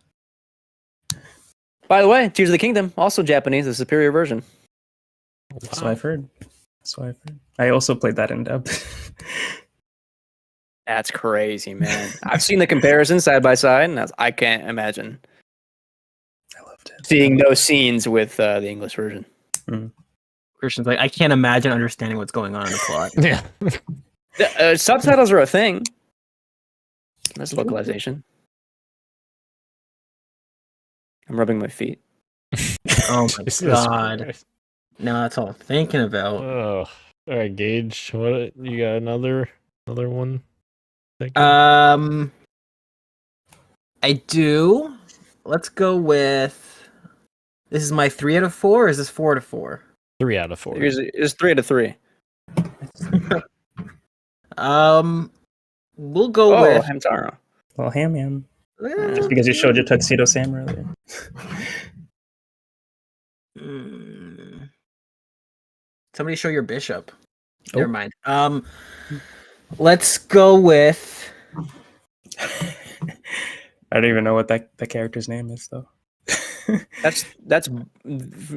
Speaker 2: By the way, Tears of the Kingdom, also Japanese, the superior version.
Speaker 3: Wow. So I've heard. I also played that in dub.
Speaker 2: That's crazy, man. I've seen the comparison side by side, and I can't imagine.
Speaker 3: I loved it.
Speaker 2: Seeing those scenes with the English version.
Speaker 1: Christian's like, I can't imagine understanding what's going on in the plot.
Speaker 4: yeah.
Speaker 2: Subtitles are a thing. That's localization. I'm rubbing my feet.
Speaker 1: Oh my god.
Speaker 4: Christ.
Speaker 1: No, that's all I'm thinking about.
Speaker 4: Oh, all right, Gage. What you got? Another one?
Speaker 1: I do. Let's go with. This is my 3 out of 4. Or is this 4 out of 4?
Speaker 4: 3 out of 4.
Speaker 2: It's 3 out of 3.
Speaker 1: We'll go with
Speaker 2: Hamtaro.
Speaker 3: Well, Ham. Just because you showed your tuxedo Sam earlier.
Speaker 1: Somebody show your bishop. Never mind. Let's go with.
Speaker 3: I don't even know what the character's name is though.
Speaker 2: That's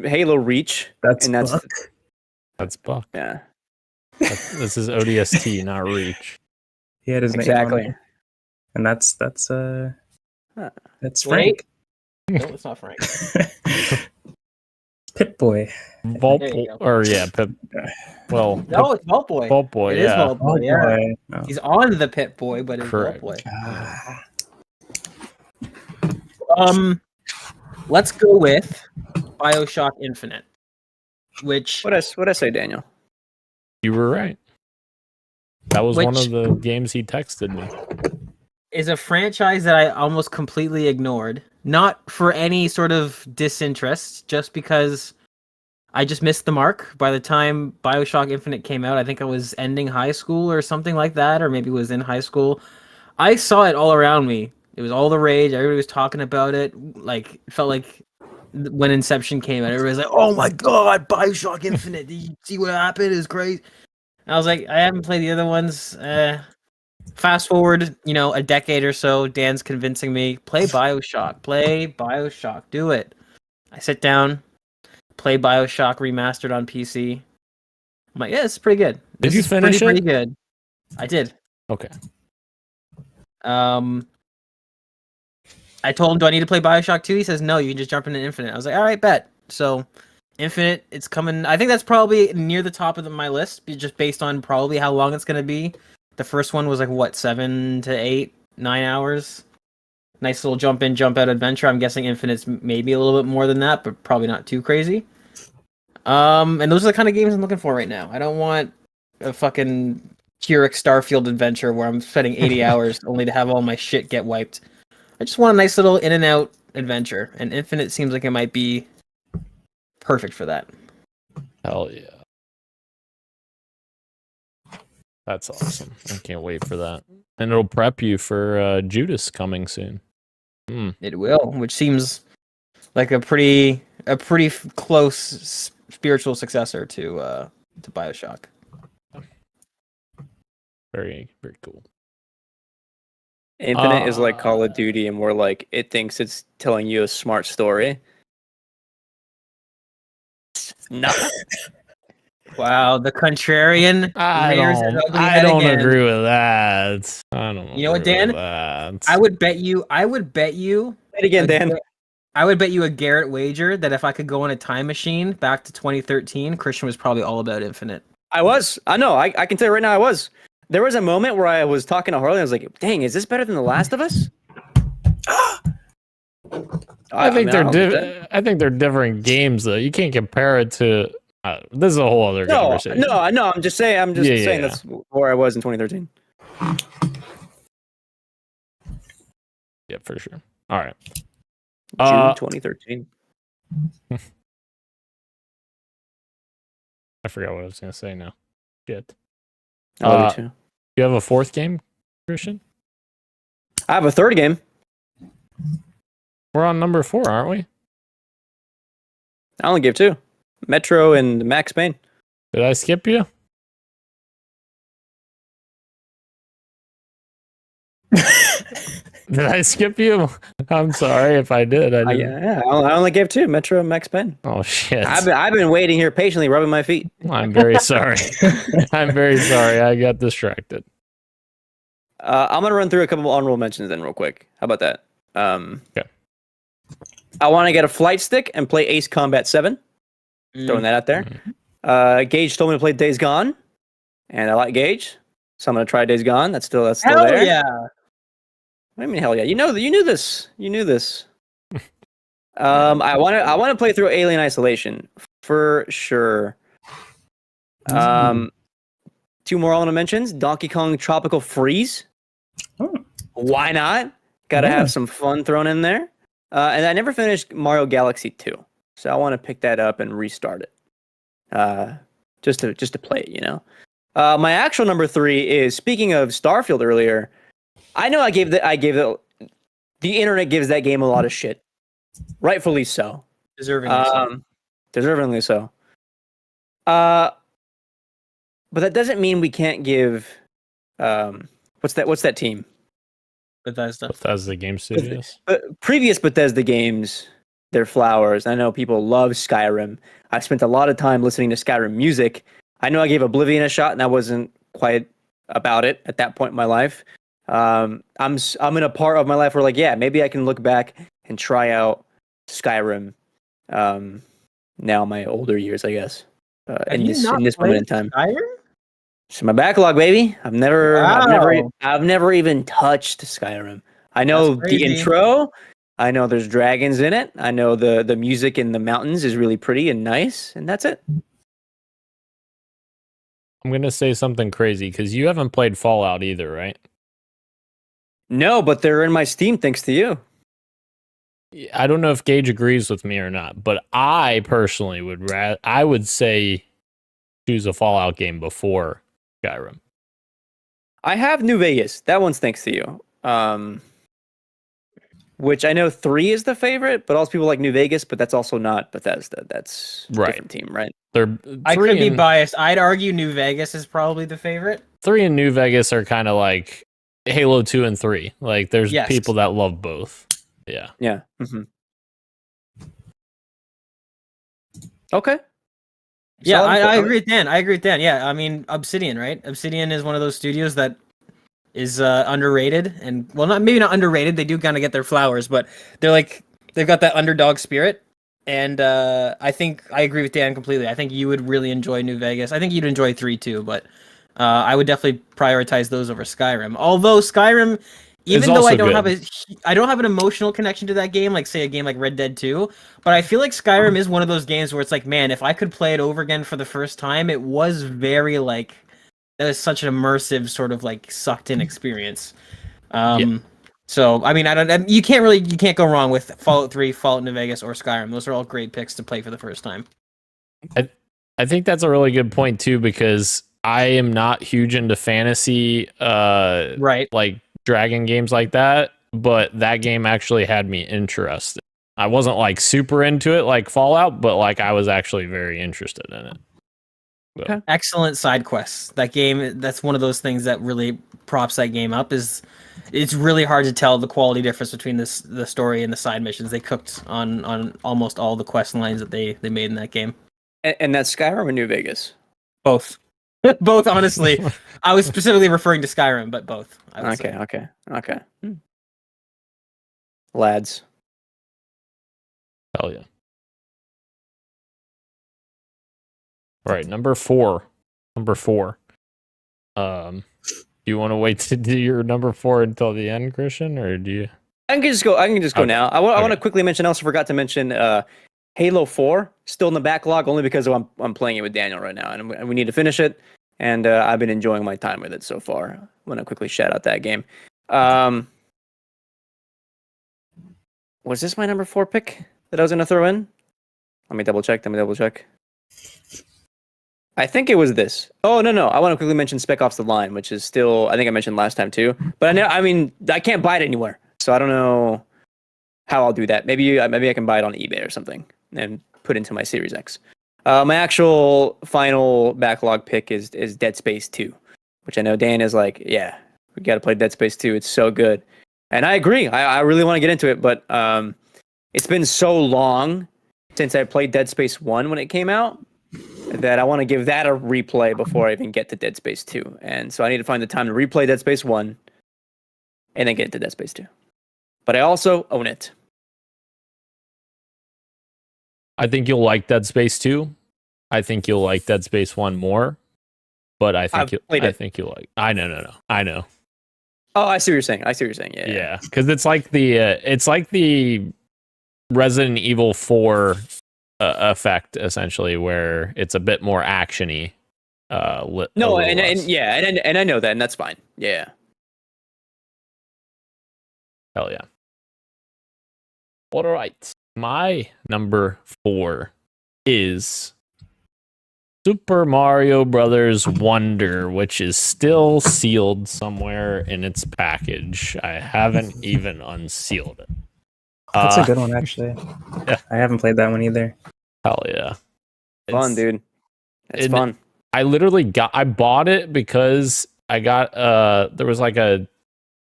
Speaker 2: Halo Reach.
Speaker 3: That's
Speaker 2: Buck.
Speaker 4: That's Buck.
Speaker 2: Yeah.
Speaker 4: This is ODST, not Reach.
Speaker 3: He had his name
Speaker 2: Exactly.
Speaker 3: on it. And that's
Speaker 1: Frank.
Speaker 3: Frank.
Speaker 1: No, it's not Frank.
Speaker 3: Pip Boy.
Speaker 4: Pip. Well,
Speaker 1: No, it's Vault Boy.
Speaker 4: Vault Boy.
Speaker 1: It is Vault Boy.
Speaker 3: Oh,
Speaker 1: Yeah,
Speaker 3: boy. Oh.
Speaker 1: he's on the Pip Boy, but it's Vault
Speaker 4: Correct.
Speaker 1: Boy.
Speaker 3: Ah.
Speaker 1: Let's go with BioShock Infinite. Which
Speaker 2: What I say, Daniel?
Speaker 4: you were right. That was one
Speaker 1: Which-
Speaker 4: of the games he texted me.
Speaker 1: Is a franchise that I almost completely ignored. Not for any sort of disinterest, just because I just missed the mark. By the time BioShock Infinite came out, I think I was ending high school or something like that, or maybe was in high school. I saw it all around me. It was all the rage. Everybody was talking about it. Like, it felt like when Inception came out, everybody was like, "Oh my god, BioShock Infinite! Did you see what happened? It was crazy." And I was like, I haven't played the other ones. Fast forward, a decade or so, Dan's convincing me, play BioShock, do it. I sit down, play BioShock remastered on PC. I'm like, yeah, it's pretty good.
Speaker 4: Did you
Speaker 1: is
Speaker 4: finish it?
Speaker 1: pretty good. I did.
Speaker 4: Okay.
Speaker 1: I told him, do I need to play BioShock 2? He says, no, you can just jump into Infinite. I was like, all right, bet. So, Infinite, it's coming. I think that's probably near the top of my list, just based on probably how long it's going to be. The first one was like, what, 7 to 8, 9 hours? Nice little jump in, jump out adventure. I'm guessing Infinite's maybe a little bit more than that, but probably not too crazy. And those are the kind of games I'm looking for right now. I don't want a fucking Keurig Starfield adventure where I'm spending 80 hours only to have all my shit get wiped. I just want a nice little in and out adventure, and Infinite seems like it might be perfect for that.
Speaker 4: Hell yeah. That's awesome. I can't wait for that. And it'll prep you for Judas coming soon.
Speaker 1: It will, which seems like a pretty close spiritual successor to BioShock.
Speaker 4: Very, very cool.
Speaker 2: Infinite is like Call of Duty, and we're like, it thinks it's telling you a smart story. No.
Speaker 1: Wow, the contrarian.
Speaker 4: I
Speaker 1: rears his
Speaker 4: don't,
Speaker 1: ugly
Speaker 4: I
Speaker 1: head
Speaker 4: don't
Speaker 1: again.
Speaker 4: agree with that. I don't.
Speaker 1: You know what,
Speaker 4: agree
Speaker 1: Dan?
Speaker 4: with that.
Speaker 1: I would bet you.
Speaker 2: Say it again, Dan.
Speaker 1: I would bet you a Garrett wager that if I could go on a time machine back to 2013, Christian was probably all about Infinite.
Speaker 2: I was. I know. I can tell you right now, I was. There was a moment where I was talking to Harley, and I was like, dang, is this better than The Last of Us?
Speaker 4: I think they're different games, though. You can't compare it to. This is a whole other conversation.
Speaker 2: No. I'm just saying.
Speaker 4: Yeah.
Speaker 2: That's where I was in 2013.
Speaker 4: Yeah, for sure. All right.
Speaker 2: June 2013.
Speaker 4: I forgot what I was gonna say now. Shit.
Speaker 2: I love you too.
Speaker 4: You have a fourth game, Christian?
Speaker 2: I have a third game.
Speaker 4: We're on number 4, aren't we?
Speaker 2: I only gave 2. Metro and Max Payne.
Speaker 4: Did I skip you? Did I skip you? I'm sorry if I did. I
Speaker 2: only gave 2. Metro and Max Payne.
Speaker 4: Oh shit!
Speaker 2: I've been waiting here patiently, rubbing my feet.
Speaker 4: I'm very sorry. I'm very sorry. I got distracted.
Speaker 2: I'm gonna run through a couple of honorable mentions then, real quick. How about that?
Speaker 4: Okay.
Speaker 2: I want to get a flight stick and play Ace Combat 7. Throwing that out there. Gage told me to play Days Gone, and I like Gage, so I'm gonna try Days Gone. That's still
Speaker 1: Hell
Speaker 2: there.
Speaker 1: yeah!
Speaker 2: What do you mean hell yeah? You knew this. I want to play through Alien Isolation for sure. 2 more honorable mentions: Donkey Kong Tropical Freeze. Why not? Gotta have some fun thrown in there. And I never finished Mario Galaxy 2, so I want to pick that up and restart it. Just to play it, you know. My actual number 3 is, speaking of Starfield earlier. I know I gave the internet gives that game a lot of shit, rightfully so. Deservingly so. But that doesn't mean we can't give. What's that team?
Speaker 1: Bethesda
Speaker 4: Game Studios.
Speaker 2: Previous Bethesda games, their flowers. I know people love Skyrim. I spent a lot of time listening to Skyrim music. I know I gave Oblivion a shot, and I wasn't quite about it at that point in my life. I'm in a part of my life where, like, yeah, maybe I can look back and try out Skyrim. Now my older years, I guess. In this moment in time.
Speaker 1: Skyrim?
Speaker 2: It's my backlog, baby. I've never even touched Skyrim. I know the intro. I know there's dragons in it. I know the music in the mountains is really pretty and nice, and that's it.
Speaker 4: I'm gonna say something crazy because you haven't played Fallout either, right?
Speaker 2: No, but they're in my Steam thanks to you.
Speaker 4: I don't know if Gage agrees with me or not, but I personally would say choose a Fallout game before Skyrim.
Speaker 2: I have New Vegas. That one's thanks to you. Which I know 3 is the favorite, but also people like New Vegas, but that's also not Bethesda. That's a
Speaker 4: Right.
Speaker 2: different team, right?
Speaker 1: I could be biased. I'd argue New Vegas is probably the favorite.
Speaker 4: 3 and New Vegas are kind of like Halo 2 and 3. Like there's
Speaker 1: Yes.
Speaker 4: people that love both. Yeah.
Speaker 2: Yeah. Mm-hmm. Okay.
Speaker 1: Yeah,
Speaker 2: Solid
Speaker 1: I
Speaker 2: info.
Speaker 1: agree with Dan. I agree with Dan. Yeah, I mean, Obsidian, right? Obsidian is one of those studios that is underrated, and well, maybe not underrated. They do kind of get their flowers, but they've got that underdog spirit, and I think I agree with Dan completely. I think you would really enjoy New Vegas. I think you'd enjoy 3 too, but I would definitely prioritize those over Skyrim. Although Skyrim, even though I don't have an emotional connection to that game, like say a game like Red Dead 2, but I feel like Skyrim is one of those games where it's like, man, if I could play it over again for the first time, it was very like, that was such an immersive sort of like sucked in experience. So I mean, you can't go wrong with Fallout 3, Fallout New Vegas, or Skyrim. Those are all great picks to play for the first time.
Speaker 4: I think that's a really good point too, because I am not huge into fantasy,
Speaker 1: Right.
Speaker 4: like dragon games like that, but that game actually had me interested. I wasn't like super into it like Fallout, but like I was actually very interested in it. So.
Speaker 2: Okay.
Speaker 1: Excellent side quests. That game, that's one of those things that really props that game up. It's really hard to tell the quality difference between the story and the side missions. They cooked on almost all the quest lines that they made in that game.
Speaker 2: And that's Skyrim or New Vegas?
Speaker 1: Both. Both, honestly. I was specifically referring to Skyrim, but both.
Speaker 2: Okay. Lads.
Speaker 4: Hell yeah. All right, number four. Do you want to wait to do your number 4 until the end, Christian, or do you?
Speaker 2: I can just go
Speaker 4: Okay.
Speaker 2: now. I want to quickly mention. I also forgot to mention Halo 4 still in the backlog, only because I'm playing it with Daniel right now, and we need to finish it. And I've been enjoying my time with it so far. I want to quickly shout out that game. Was this my number 4 pick that I was going to throw in? Let me double check. I think it was this. Oh, no. I want to quickly mention Spec Ops: The Line, which is still, I think I mentioned last time too. But I can't buy it anywhere. So I don't know how I'll do that. Maybe I can buy it on eBay or something and put it into my Series X. My actual final backlog pick is Dead Space 2, which I know Dan is like, yeah, we got to play Dead Space 2. It's so good. And I agree. I really want to get into it, but it's been so long since I played Dead Space 1 when it came out that I want to give that a replay before I even get to Dead Space 2. And so I need to find the time to replay Dead Space 1 and then get to Dead Space 2. But I also own it.
Speaker 4: I think you'll like Dead Space 2. I think you'll like Dead Space 1 more. But I think you'll like. I know.
Speaker 2: Oh, I see what you're saying. Yeah.
Speaker 4: Because it's like the Resident Evil 4 effect, essentially, where it's a bit more actiony.
Speaker 2: No, and I know that, and that's fine. Yeah.
Speaker 4: Hell yeah. All right. My number 4 is Super Mario Brothers Wonder, which is still sealed somewhere in its package. I haven't even unsealed it.
Speaker 3: That's a good one, actually.
Speaker 4: Yeah.
Speaker 3: I haven't played that one either.
Speaker 4: Hell yeah.
Speaker 2: Fun, dude. It's fun.
Speaker 4: I bought it because I got there was like a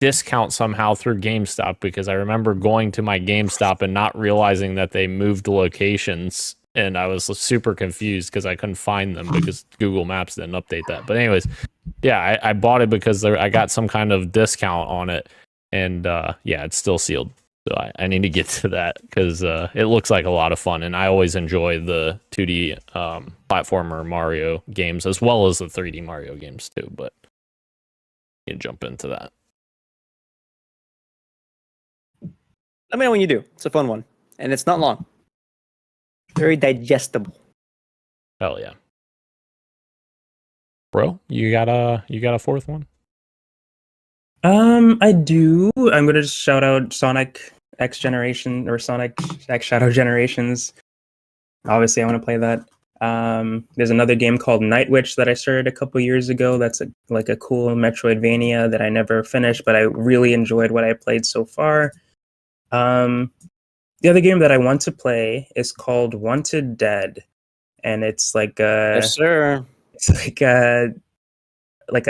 Speaker 4: discount somehow through GameStop, because I remember going to my GameStop and not realizing that they moved locations, and I was super confused because I couldn't find them because Google Maps didn't update that. But anyways, yeah, I bought it because I got some kind of discount on it, and yeah, it's still sealed. So I need to get to that because it looks like a lot of fun, and I always enjoy the 2D platformer Mario games as well as the 3D Mario games too. But you jump into that.
Speaker 2: Let me know when you do. It's a fun one, and it's not long. Very digestible.
Speaker 4: Hell yeah. bro, you got a fourth one?
Speaker 3: I do. I'm gonna just shout out Sonic X Generation or Sonic X Shadow Generations. Obviously, I want to play that. There's another game called Night Witch that I started a couple years ago. That's like a cool Metroidvania that I never finished, but I really enjoyed what I played so far. The other game that I want to play is called Wanted Dead, and it's like
Speaker 2: Yes, sir.
Speaker 3: it's like an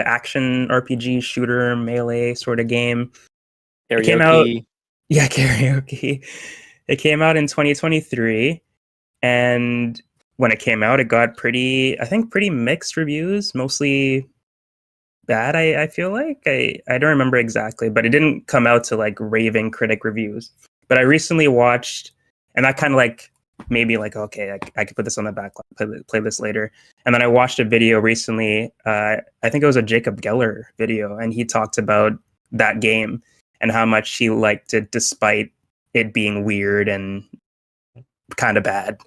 Speaker 3: action RPG shooter melee sort of game. It came out,
Speaker 2: Karaoke.
Speaker 3: yeah, karaoke. It came out in 2023, and when it came out, it got pretty mixed reviews, mostly bad. I feel like I don't remember exactly, but it didn't come out to like raving critic reviews. But I recently watched, and that kind of like made me like, okay, I could put this on the backlog, play this later. And then I watched a video recently. I think it was a Jacob Geller video, and he talked about that game and how much he liked it despite it being weird and kind of bad.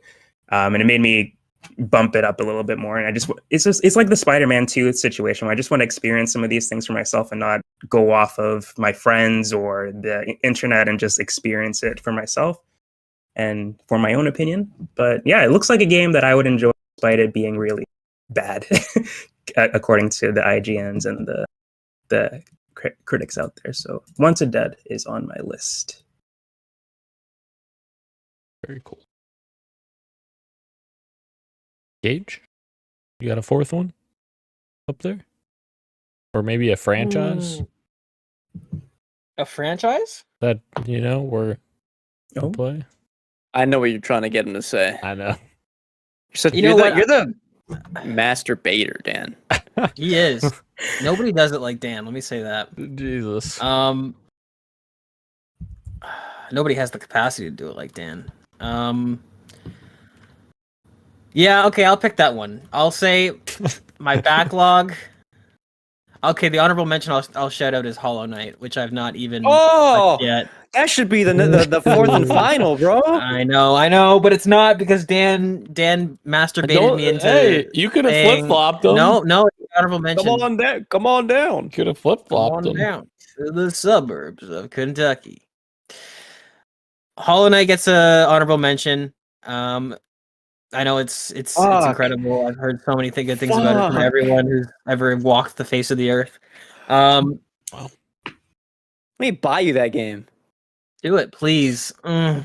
Speaker 3: And it made me bump it up a little bit more. And it's like the Spider-Man 2 situation where I just want to experience some of these things for myself and not go off of my friends or the internet and just experience it for myself and for my own opinion. But yeah, it looks like a game that I would enjoy despite it being really bad, according to the IGNs and the critics out there. So Wanted Dead is on my list.
Speaker 4: Very cool. Gage, you got a fourth one up there, or maybe a franchise
Speaker 1: A franchise?
Speaker 4: that we're gonna play?
Speaker 2: I know what you're trying to get him to say.
Speaker 4: I know.
Speaker 2: You're the master baiter, Dan.
Speaker 1: He is. Nobody does it like Dan. Let me say that.
Speaker 4: Jesus.
Speaker 1: Nobody has the capacity to do it like Dan. Yeah, okay, I'll pick that one. I'll say my backlog. Okay, the honorable mention I'll shout out is Hollow Knight, which I've not even touched yet.
Speaker 2: That should be the fourth and final, bro.
Speaker 1: I know, but it's not because Dan masturbated me into.
Speaker 4: Hey, you could have flip flopped them.
Speaker 1: No, honorable mention.
Speaker 2: Come on down.
Speaker 4: Could have flip flopped them.
Speaker 1: Down to the suburbs of Kentucky. Hollow Knight gets a honorable mention. I know it's incredible. I've heard so many good things about it from everyone who's ever walked the face of the earth.
Speaker 2: Wow. Let me buy you that game.
Speaker 1: Do it, please. But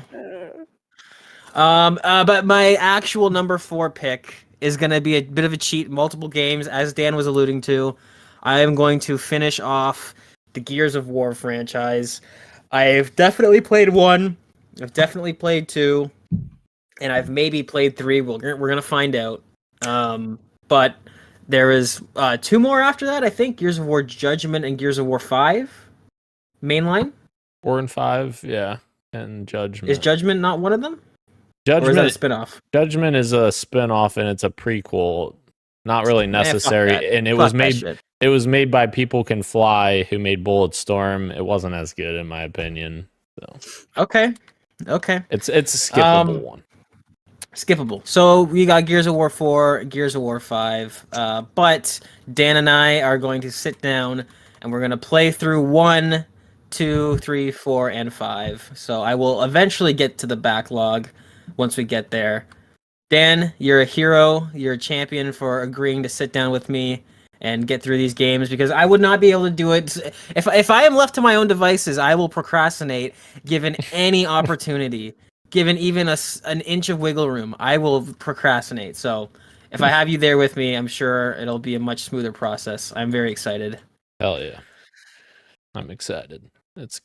Speaker 1: my actual number 4 pick is going to be a bit of a cheat. Multiple games, as Dan was alluding to. I am going to finish off the Gears of War franchise. I've definitely played 1. I've definitely played 2. And I've maybe played 3. We're going to find out. But there is 2 more after that, I think. Gears of War Judgment and Gears of War 5. Mainline.
Speaker 4: 4 and 5, yeah. And Judgment.
Speaker 1: Is Judgment not one of them?
Speaker 4: Judgment,
Speaker 1: or is that a spin-off?
Speaker 4: Judgment is a spin-off and it's a prequel. Not really necessary. And it was made by People Can Fly, who made Bulletstorm. It wasn't as good in my opinion. So
Speaker 1: Okay.
Speaker 4: It's a skippable one.
Speaker 1: Skippable. So we got Gears of War 4, Gears of War 5. But Dan and I are going to sit down and we're going to play through 1, 2, 3, 4, and 5. So I will eventually get to the backlog once we get there. Dan, you're a hero. You're a champion for agreeing to sit down with me and get through these games because I would not be able to do it. If I am left to my own devices, I will procrastinate given any opportunity. Given even an inch of wiggle room, I will procrastinate. So if I have you there with me, I'm sure it'll be a much smoother process. I'm very excited.
Speaker 4: Hell yeah. I'm excited. It's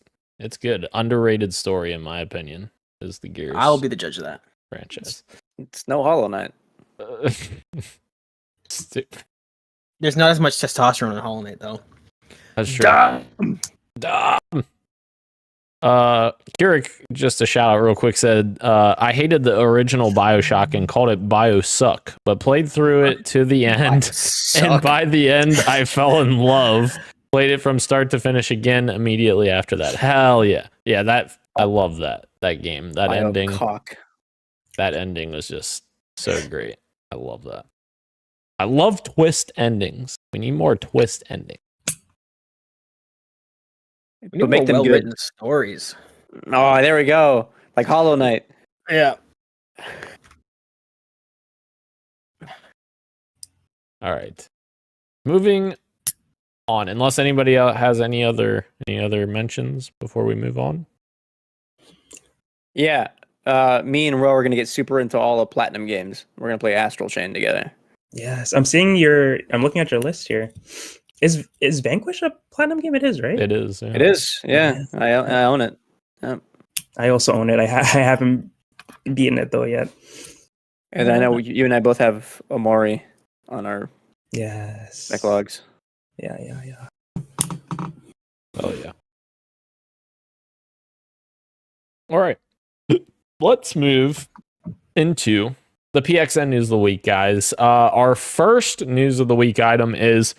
Speaker 4: good. Underrated story, in my opinion, is the Gears.
Speaker 1: I'll be the judge of that
Speaker 4: franchise.
Speaker 2: It's no Hollow Knight.
Speaker 1: There's not as much testosterone in Hollow Knight, though.
Speaker 4: That's true. Dumb. Keurig, just a shout out real quick, said, I hated the original Bioshock and called it Biosuck, but played through it to the end. And by the end, I fell in love. Played it from start to finish again immediately after that. Hell yeah. Yeah, I love that game. That ending. That ending was just so great. I love that. I love twist endings. We need more twist endings.
Speaker 2: But make them good.
Speaker 1: Well-written stories.
Speaker 2: Oh, there we go. Like Hollow Knight.
Speaker 1: Yeah.
Speaker 4: All right. Moving on. Unless anybody else has any other mentions before we move on.
Speaker 2: Yeah. Me and Ro are gonna get super into all the platinum games. We're gonna play Astral Chain together.
Speaker 3: Yes, I'm looking at your list here. Is Vanquish a platinum game? It is, right?
Speaker 4: It is. Yeah.
Speaker 2: It is. Yeah. I own it. Yep.
Speaker 3: I also own it. I haven't beaten it though yet.
Speaker 2: And I know you and I both have Omori on our
Speaker 3: Yes.
Speaker 2: backlogs.
Speaker 3: Yeah.
Speaker 4: Oh yeah. All right. Let's move into the PXN news of the week, guys. Our first news of the week item is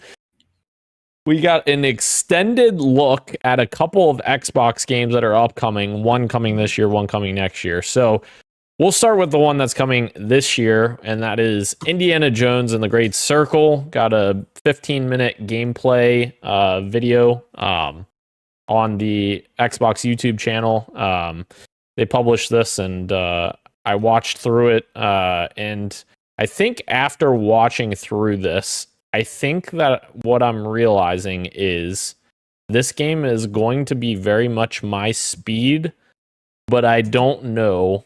Speaker 4: we got an extended look at a couple of Xbox games that are upcoming, one coming this year, one coming next year. So we'll start with the one that's coming this year, and that is Indiana Jones and the Great Circle. Got a 15-minute gameplay video on the Xbox YouTube channel. They published this, and I watched through it, and I think after watching through this, I think that what I'm realizing is this game is going to be very much my speed, but I don't know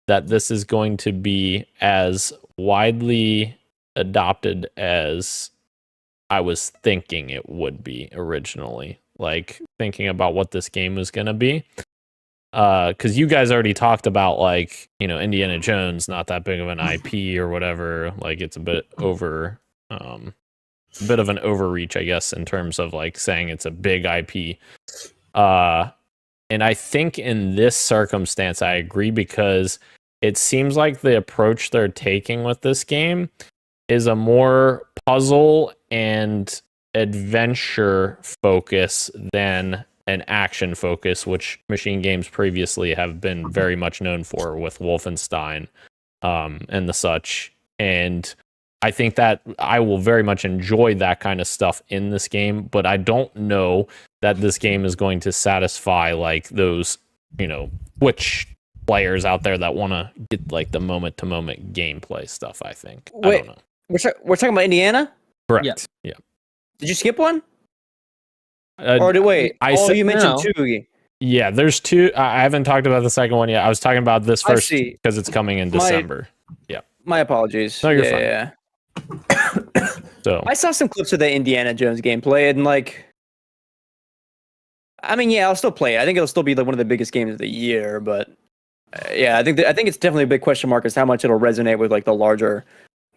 Speaker 4: that this is going to be as widely adopted as I was thinking it would be originally. Like, thinking about what this game was going to be. Because you guys already talked about, like, you know, Indiana Jones, not that big of an IP or whatever. Like, it's a bit over, a bit of an overreach, I guess, in terms of like saying it's a big IP. And I think in this circumstance, I agree, because it seems like the approach they're taking with this game is a more puzzle and adventure focus than an action focus, which Machine Games previously have been very much known for with Wolfenstein and the such. And I think that I will very much enjoy that kind of stuff in this game, but I don't know that this game is going to satisfy like those, you know, Twitch players out there that want to get like the moment-to-moment gameplay stuff, I think.
Speaker 2: Wait,
Speaker 4: I don't know.
Speaker 2: we're talking about Indiana?
Speaker 4: Correct. Yeah.
Speaker 2: Did you skip one? Or did wait? You mentioned two.
Speaker 4: Yeah, there's two. I haven't talked about the second one yet. I was talking about this first because it's coming in December. Yeah.
Speaker 2: My apologies.
Speaker 4: No, you're fine.
Speaker 2: Yeah.
Speaker 4: So
Speaker 2: I saw some clips of the Indiana Jones gameplay, and like, I mean, yeah, I'll still play it. I think it'll still be like one of the biggest games of the year. But yeah, I think it's definitely a big question mark as how much it'll resonate with like the larger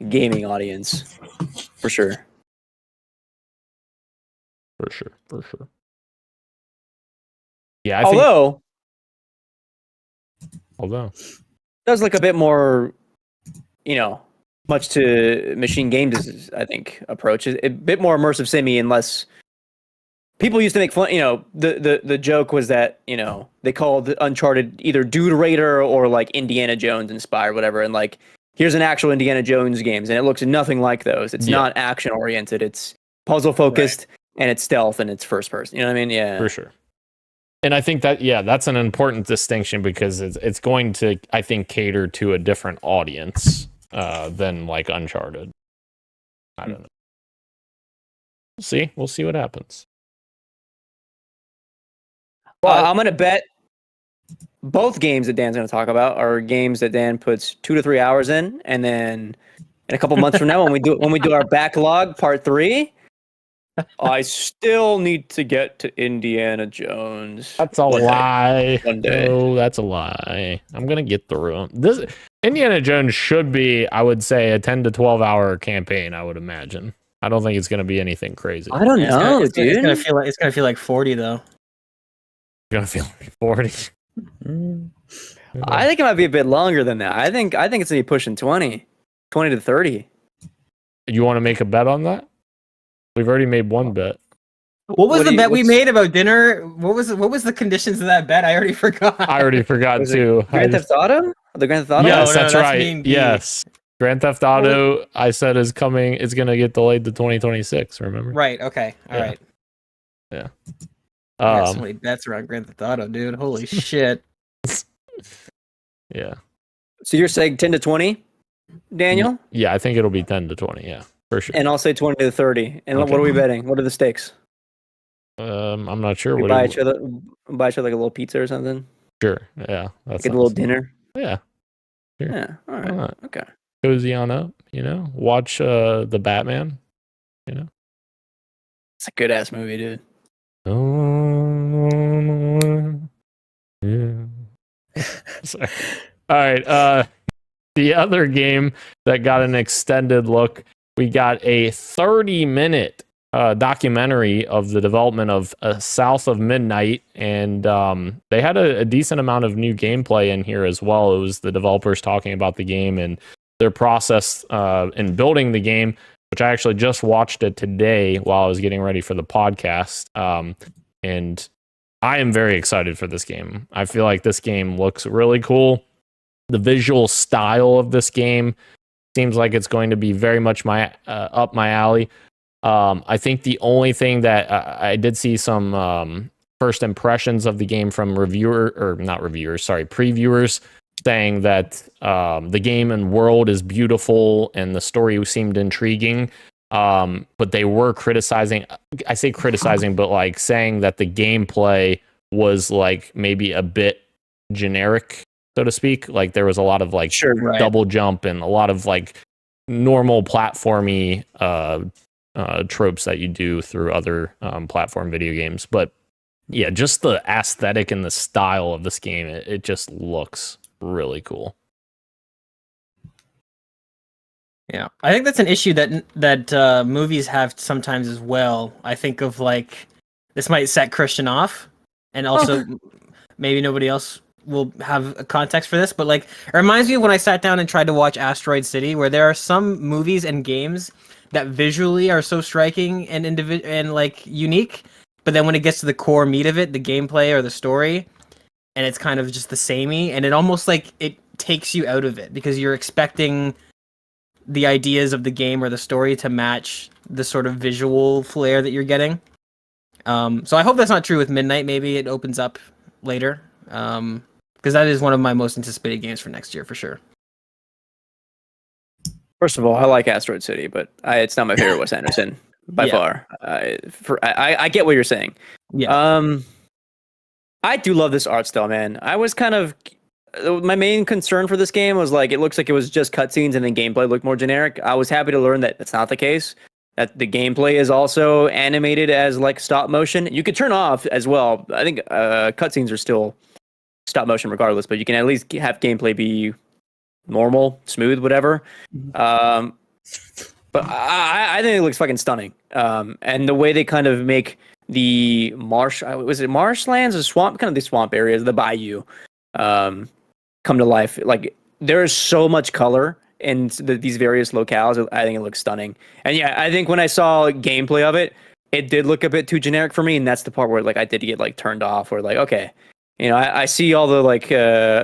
Speaker 2: gaming audience, for sure.
Speaker 4: For sure. Yeah.
Speaker 2: Although
Speaker 4: does
Speaker 2: look a bit more, you know, much to Machine Games' I think approach, a bit more immersive simi, and less. People used to make fun. You know, the joke was that, you know, they called Uncharted either Dude Raider or like Indiana Jones inspired, whatever, and like here's an actual Indiana Jones games, and it looks nothing like those. It's not action oriented. It's puzzle focused. Right. And it's stealth and it's first person. You know what I mean? Yeah.
Speaker 4: For sure. And I think that, that's an important distinction, because it's going to, I think, cater to a different audience than like Uncharted. I don't know. We'll see what happens.
Speaker 2: Well, I'm going to bet both games that Dan's going to talk about are games that Dan puts 2 to 3 hours in. And then in a couple months from now, when we do our backlog part 3, I still need to get to Indiana Jones.
Speaker 4: That's a lie.
Speaker 2: One day.
Speaker 4: No, that's a lie. I'm gonna get through them. This Indiana Jones should be, I would say, a 10 to 12 hour campaign. I would imagine. I don't think it's gonna be anything crazy.
Speaker 2: I don't know, dude.
Speaker 1: It's gonna feel like 40 though.
Speaker 4: It's gonna feel like 40.
Speaker 2: I think it might be a bit longer than that. I think it's gonna be pushing 20 to 30.
Speaker 4: You want to make a bet on that? We've already made one bet.
Speaker 1: What was the bet we made about dinner? What was the conditions of that bet? I already forgot.
Speaker 4: I already forgot too.
Speaker 2: Grand Theft Auto? The Grand Theft Auto?
Speaker 4: Yes,
Speaker 1: No,
Speaker 4: that's right.
Speaker 1: me and B.
Speaker 4: Yes. Grand Theft Auto, I said is coming. It's gonna get delayed to 2026. Remember?
Speaker 1: Right. Okay. All
Speaker 4: Yeah.
Speaker 1: right.
Speaker 4: Yeah.
Speaker 1: I got so many bets around Grand Theft Auto, dude. Holy shit.
Speaker 4: Yeah.
Speaker 2: So you're saying 10 to 20, Daniel?
Speaker 4: Yeah, I think it'll be 10 to 20. Yeah, for sure.
Speaker 2: And I'll say 20 to 30. And
Speaker 4: Okay.
Speaker 2: what are we betting? What are the stakes?
Speaker 4: I'm not sure.
Speaker 2: We
Speaker 4: What
Speaker 2: buy each other like a little pizza or something?
Speaker 4: Sure. Yeah. That's
Speaker 2: Get a little dinner?
Speaker 4: Yeah. Sure.
Speaker 2: Yeah. All right.
Speaker 4: Why not?
Speaker 2: Okay.
Speaker 4: Cozy on up. Watch the Batman.
Speaker 2: It's a good ass movie, dude.
Speaker 4: Oh, yeah. Sorry. All right. The other game that got an extended look, we got a 30-minute documentary of the development of South of Midnight, and they had a decent amount of new gameplay in here as well. It was the developers talking about the game and their process in building the game, which I actually just watched it today while I was getting ready for the podcast. And I am very excited for this game. I feel like this game looks really cool. The visual style of this game seems like it's going to be very much up my alley. I think the only thing that I did see some first impressions of the game from previewers saying that the game and world is beautiful and the story seemed intriguing. But they were criticizing, I say criticizing, but like saying that the gameplay was like maybe a bit generic, so to speak. Like there was a lot of like
Speaker 2: Sure,
Speaker 4: double jump and a lot of like normal platformy tropes that you do through other platform video games. But yeah, just the aesthetic and the style of this game, it just looks really cool.
Speaker 1: Yeah, I think that's an issue that movies have sometimes as well. I think of like this might set Christian off, and also maybe nobody else will have a context for this. But like, it reminds me of when I sat down and tried to watch Asteroid City, where there are some movies and games that visually are so striking and and like unique, but then when it gets to the core meat of it, the gameplay or the story, and it's kind of just the samey, and it almost like it takes you out of it because you're expecting the ideas of the game or the story to match the sort of visual flair that you're getting. So I hope that's not true with Midnight. Maybe it opens up later, because that is one of my most anticipated games for next year for sure.
Speaker 2: First of all, I like Asteroid City, but it's not my favorite Wes Anderson by far. I get what you're saying.
Speaker 1: Yeah.
Speaker 2: I do love this art style, man. I was kind of my main concern for this game was like it looks like it was just cutscenes and then gameplay looked more generic. I was happy to learn that that's not the case. That the gameplay is also animated as like stop motion. You could turn off as well. I think cutscenes are still stop motion regardless, but you can at least have gameplay be normal, smooth, whatever. But I think it looks fucking stunning. And the way they kind of make the was it marshlands or swamp, kind of the swamp areas, the bayou, come to life. Like there is so much color in these various locales. I think it looks stunning. And yeah, I think when I saw gameplay of it, it did look a bit too generic for me. And that's the part where like I did get like turned off or like, okay, I see all the like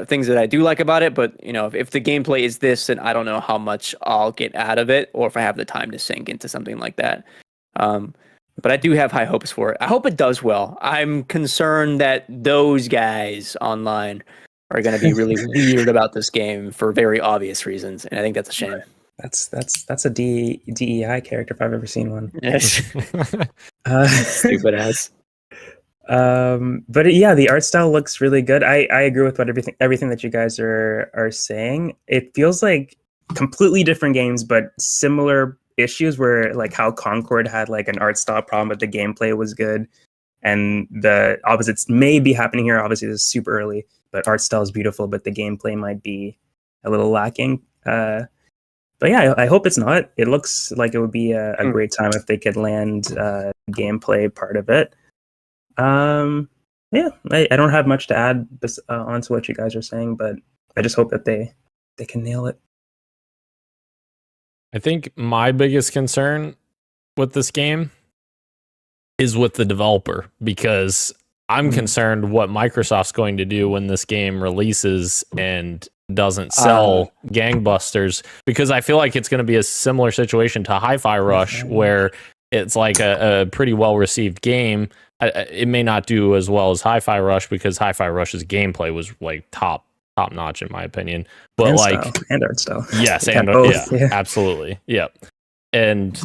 Speaker 2: things that I do like about it, but if the gameplay is this, then I don't know how much I'll get out of it, or if I have the time to sink into something like that. But I do have high hopes for it. I hope it does well. I'm concerned that those guys online are going to be really weird about this game for very obvious reasons, and I think that's a shame.
Speaker 3: That's a DEI character if I've ever seen one.
Speaker 2: Yes. Stupid ass.
Speaker 3: But yeah, the art style looks really good. I agree with everything that you guys are saying. It feels like completely different games, but similar issues where like how Concord had like an art style problem, but the gameplay was good. And the opposites may be happening here. Obviously, this is super early, but art style is beautiful, but the gameplay might be a little lacking. But yeah, I hope it's not. It looks like it would be a great time if they could land gameplay part of it. Yeah, I don't have much to add onto what you guys are saying, but I just hope that they can nail it.
Speaker 4: I think my biggest concern with this game is with the developer, because I'm concerned what Microsoft's going to do when this game releases and doesn't sell gangbusters, because I feel like it's going to be a similar situation to Hi-Fi Rush, where it's like a pretty well-received game. It may not do as well as Hi-Fi Rush, because Hi-Fi Rush's gameplay was like top notch in my opinion. But
Speaker 3: and
Speaker 4: like
Speaker 3: style, and art style.
Speaker 4: yes,
Speaker 3: Yeah,
Speaker 4: and
Speaker 3: both, yeah.
Speaker 4: absolutely, yeah. And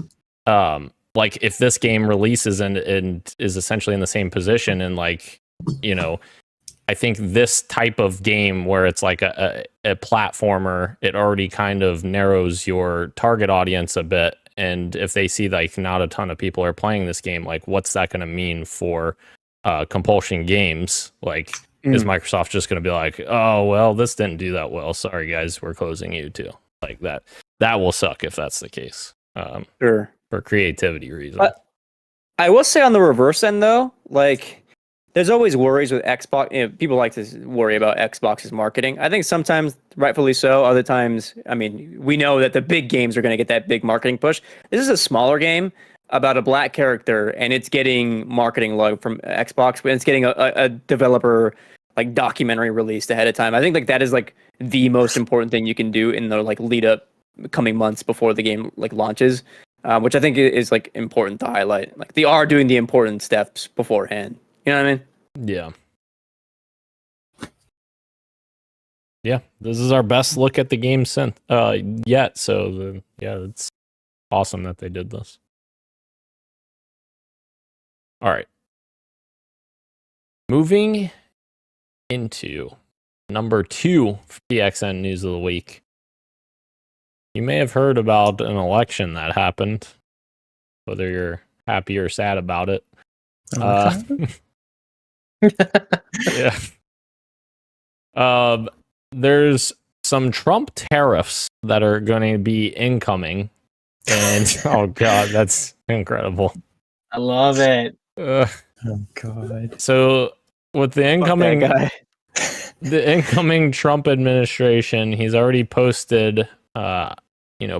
Speaker 4: like if this game releases and is essentially in the same position, and like, you know, I think this type of game where it's like a platformer, it already kind of narrows your target audience a bit. And if they see like not a ton of people are playing this game, like what's that going to mean for Compulsion Games? Like, is Microsoft just going to be like, oh, well, this didn't do that well. Sorry, guys, we're closing you too. Like that will suck if that's the case.
Speaker 2: Sure.
Speaker 4: For creativity reasons.
Speaker 2: But I will say on the reverse end, though, like, there's always worries with Xbox. You know, people like to worry about Xbox's marketing. I think sometimes, rightfully so. Other times, I mean, we know that the big games are going to get that big marketing push. This is a smaller game about a black character, and it's getting marketing love from Xbox. And it's getting a developer like documentary released ahead of time. I think like that is like the most important thing you can do in the like lead up coming months before the game like launches, which I think is like important to highlight. Like they are doing the important steps beforehand. You know what I mean?
Speaker 4: Yeah. Yeah, this is our best look at the game yet. So yeah, it's awesome that they did this. All right. Moving into number 2 for PXN News of the Week. You may have heard about an election that happened, whether you're happy or sad about it. Yeah. There's some Trump tariffs that are going to be incoming, and oh god, that's incredible.
Speaker 1: I love it.
Speaker 3: Oh god.
Speaker 4: So with the incoming Trump administration, he's already posted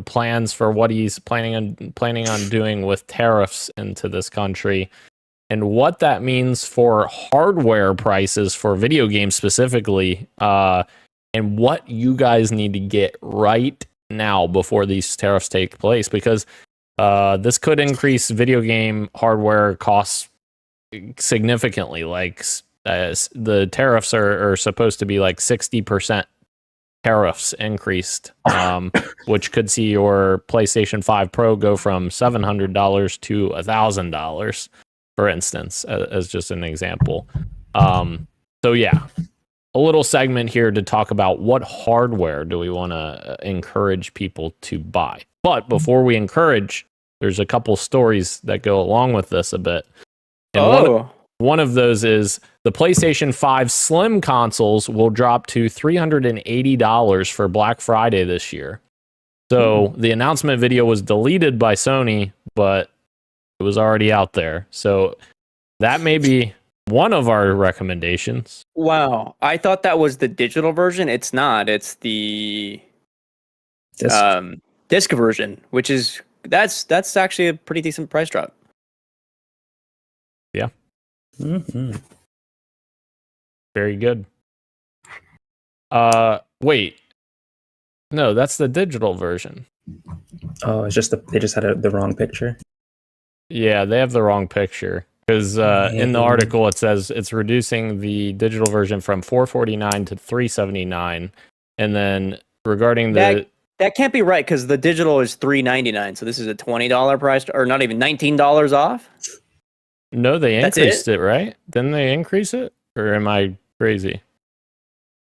Speaker 4: plans for what he's planning on doing with tariffs into this country. And what that means for hardware prices for video games specifically, and what you guys need to get right now before these tariffs take place, because this could increase video game hardware costs significantly. Like the tariffs are supposed to be like 60% tariffs increased, which could see your PlayStation 5 Pro go from $700 to $1,000. For instance, as just an example. So yeah, a little segment here to talk about what hardware do we want to encourage people to buy. But before we encourage, there's a couple stories that go along with this a bit. And one of those is the PlayStation 5 Slim consoles will drop to $380 for Black Friday this year. So the announcement video was deleted by Sony, but it was already out there. So that may be one of our recommendations.
Speaker 2: Wow. I thought that was the digital version. It's not. It's the disc version, which is that's actually a pretty decent price drop.
Speaker 4: Yeah.
Speaker 3: Mm-hmm.
Speaker 4: Very good. Wait. No, that's the digital version.
Speaker 3: Oh, it's just they just had the wrong picture.
Speaker 4: Yeah, they have the wrong picture, because in the article it says it's reducing the digital version from $449 to $379, and then regarding
Speaker 2: that can't be right, because the digital is $399, so this is a $20 price, or not even $19 off.
Speaker 4: No, they increased it, right? Didn't they increase it, or am I crazy?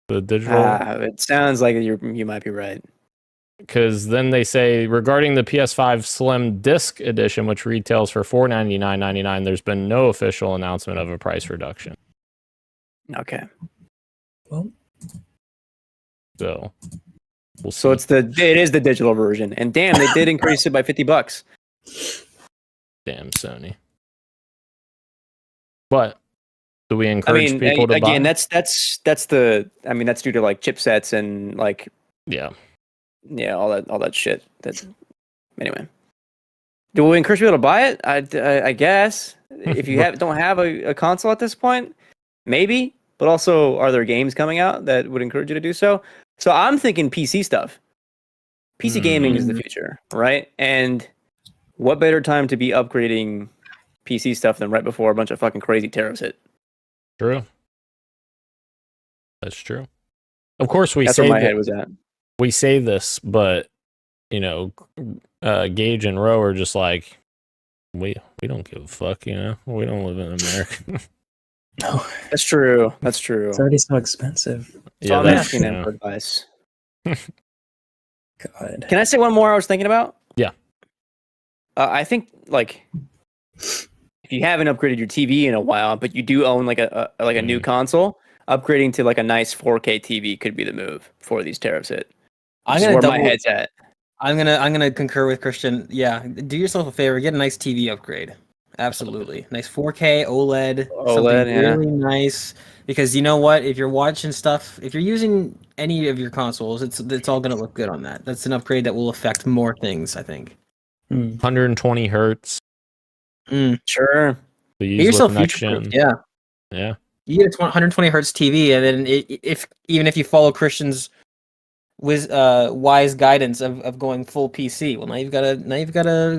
Speaker 4: The digital.
Speaker 2: It sounds like you might be right.
Speaker 4: Because then they say, regarding the PS5 Slim Disc Edition, which retails for $499.99, there's been no official announcement of a price reduction.
Speaker 2: Okay.
Speaker 3: Well,
Speaker 4: so we'll see.
Speaker 2: So it is the digital version, and damn, they did increase it by $50.
Speaker 4: Damn Sony. But do we encourage people to buy?
Speaker 2: Again, that's due to like chipsets and like all that shit. Anyway, do we encourage people to buy it? I guess if you don't have a console at this point, Maybe, but also, are there games coming out that would encourage you to do so? So I'm thinking PC stuff. PC gaming is the future, right? And what better time to be upgrading PC stuff than right before a bunch of fucking crazy tariffs hit?
Speaker 4: True. That's true. Of course,
Speaker 2: That's where my head was at.
Speaker 4: we say this, but Gage and Roe are just like, we don't give a fuck, we don't live in America.
Speaker 3: No,
Speaker 2: That's true. That's true.
Speaker 3: it's already so expensive.
Speaker 2: So I'm
Speaker 4: that's
Speaker 2: asking them for advice.
Speaker 3: God.
Speaker 2: Can I say one more I was thinking about?
Speaker 4: Yeah.
Speaker 2: I think if you haven't upgraded your TV in a while, but you do own like a new console, upgrading to like a nice 4K TV could be the move before these tariffs hit.
Speaker 1: I'm
Speaker 2: This is
Speaker 1: gonna
Speaker 2: where
Speaker 1: double.
Speaker 2: my head's at.
Speaker 1: I'm gonna concur with Christian. Yeah, do yourself a favor, get a nice TV upgrade. Absolutely, nice 4K OLED, something
Speaker 2: yeah.
Speaker 1: really nice. Because you know what, if you're watching stuff, if you're using any of your consoles, it's all gonna look good on that. That's an upgrade that will affect more things, I think.
Speaker 4: 120 hertz.
Speaker 2: Sure.
Speaker 4: To
Speaker 1: Get
Speaker 4: use
Speaker 1: yourself
Speaker 4: with next
Speaker 1: future-proof.
Speaker 4: gen.
Speaker 1: Yeah,
Speaker 4: Yeah.
Speaker 1: you get a 120 hertz TV, and then even if you follow Christian's wise guidance of going full PC, well, now you've got a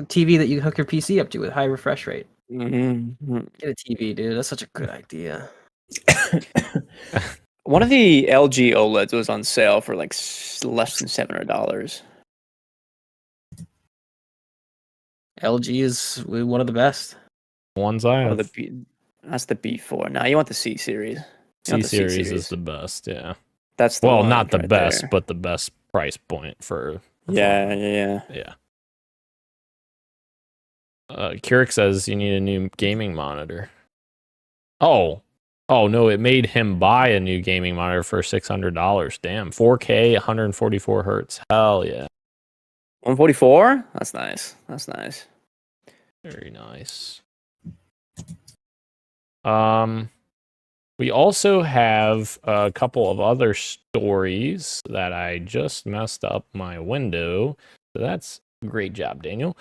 Speaker 1: TV that you can hook your PC up to with high refresh rate.
Speaker 2: Mm-hmm.
Speaker 1: Get a TV, dude. That's such a good idea.
Speaker 2: One of the LG OLEDs was on sale for like less than $700.
Speaker 1: LG is one of the best.
Speaker 4: Ones I have.
Speaker 2: That's the B4. Now you want the C series. You want
Speaker 4: C
Speaker 2: the
Speaker 4: series is the best, yeah.
Speaker 2: That's the
Speaker 4: Well,
Speaker 2: one
Speaker 4: not the
Speaker 2: right
Speaker 4: best,
Speaker 2: there.
Speaker 4: but the best price point for
Speaker 2: Yeah.
Speaker 4: Keurig says you need a new gaming monitor. Oh no, it made him buy a new gaming monitor for $600. Damn, 4K, 144 hertz. Hell yeah,
Speaker 2: 144? That's nice. That's nice.
Speaker 4: very nice. We also have a couple of other stories that I just messed up my window. So that's great job, Daniel.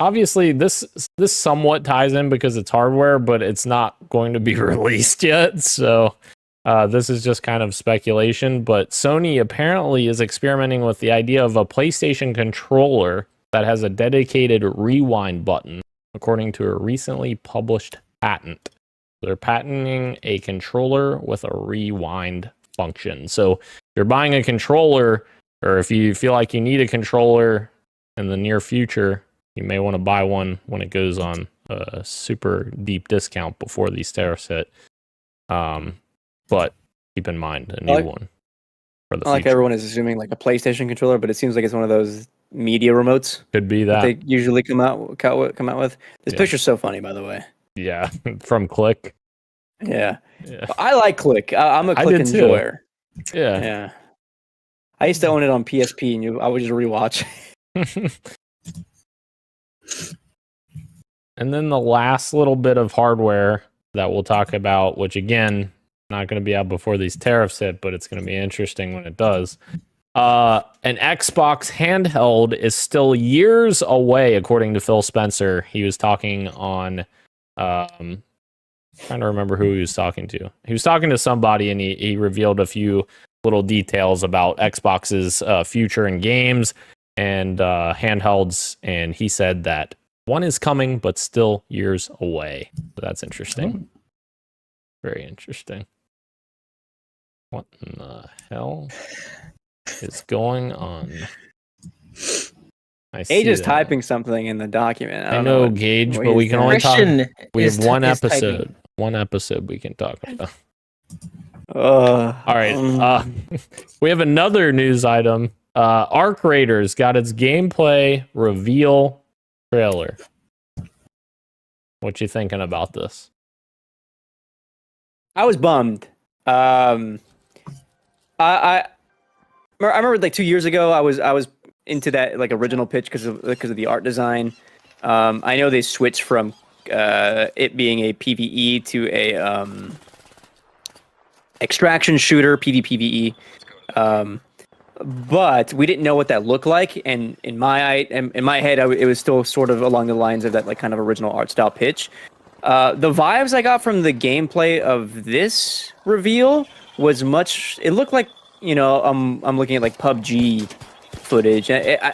Speaker 4: Obviously this somewhat ties in because it's hardware, but it's not going to be released yet. So this is just kind of speculation, but Sony apparently is experimenting with the idea of a PlayStation controller that has a dedicated rewind button, according to a recently published patent. They're patenting a controller with a rewind function. So if you're buying a controller, or if you feel like you need a controller in the near future, you may want to buy one when it goes on a super deep discount before these tariffs hit. But keep in mind a new one for the
Speaker 2: Not like
Speaker 4: future.
Speaker 2: everyone is assuming like a PlayStation controller, but it seems like it's one of those media remotes
Speaker 4: Could be
Speaker 2: that
Speaker 4: that.
Speaker 2: they usually come out with. This
Speaker 4: Yeah.
Speaker 2: picture's so funny, by the way.
Speaker 4: Yeah, from Click.
Speaker 2: Yeah.
Speaker 4: Yeah.
Speaker 2: I like Click. I'm a
Speaker 4: I
Speaker 2: Click
Speaker 4: did too.
Speaker 2: enjoyer.
Speaker 4: Yeah.
Speaker 2: Yeah. I used to own it on PSP, and I would just rewatch.
Speaker 4: And then the last little bit of hardware that we'll talk about, which again, not going to be out before these tariffs hit, but it's going to be interesting when it does. An Xbox handheld is still years away, according to Phil Spencer. He was talking on, trying to remember who he was talking to. He was talking to somebody, and he revealed a few little details about Xbox's future in games and handhelds, and he said that one is coming, but still years away. So that's interesting. Very interesting. What in the hell is going on? I see
Speaker 2: Age is
Speaker 4: that.
Speaker 2: typing something in the document.
Speaker 4: I know,
Speaker 2: what
Speaker 4: Gage,
Speaker 2: what
Speaker 4: but
Speaker 2: he's
Speaker 4: we can
Speaker 2: doing.
Speaker 4: only talk.
Speaker 1: Christian
Speaker 4: We have one
Speaker 1: is typing.
Speaker 4: episode. One episode we can talk about.
Speaker 2: All
Speaker 4: All right. We have another news item. Arc Raiders got its gameplay reveal trailer. What you thinking about this?
Speaker 2: I was bummed. I remember like 2 years ago, I was into that like original pitch because of the art design. I know they switched from it being a PvE to a extraction shooter, PvPvE. But we didn't know what that looked like, and in my head, it was still sort of along the lines of that like kind of original art style pitch. The vibes I got from the gameplay of this reveal was much. It looked like, I'm looking at like PUBG footage. I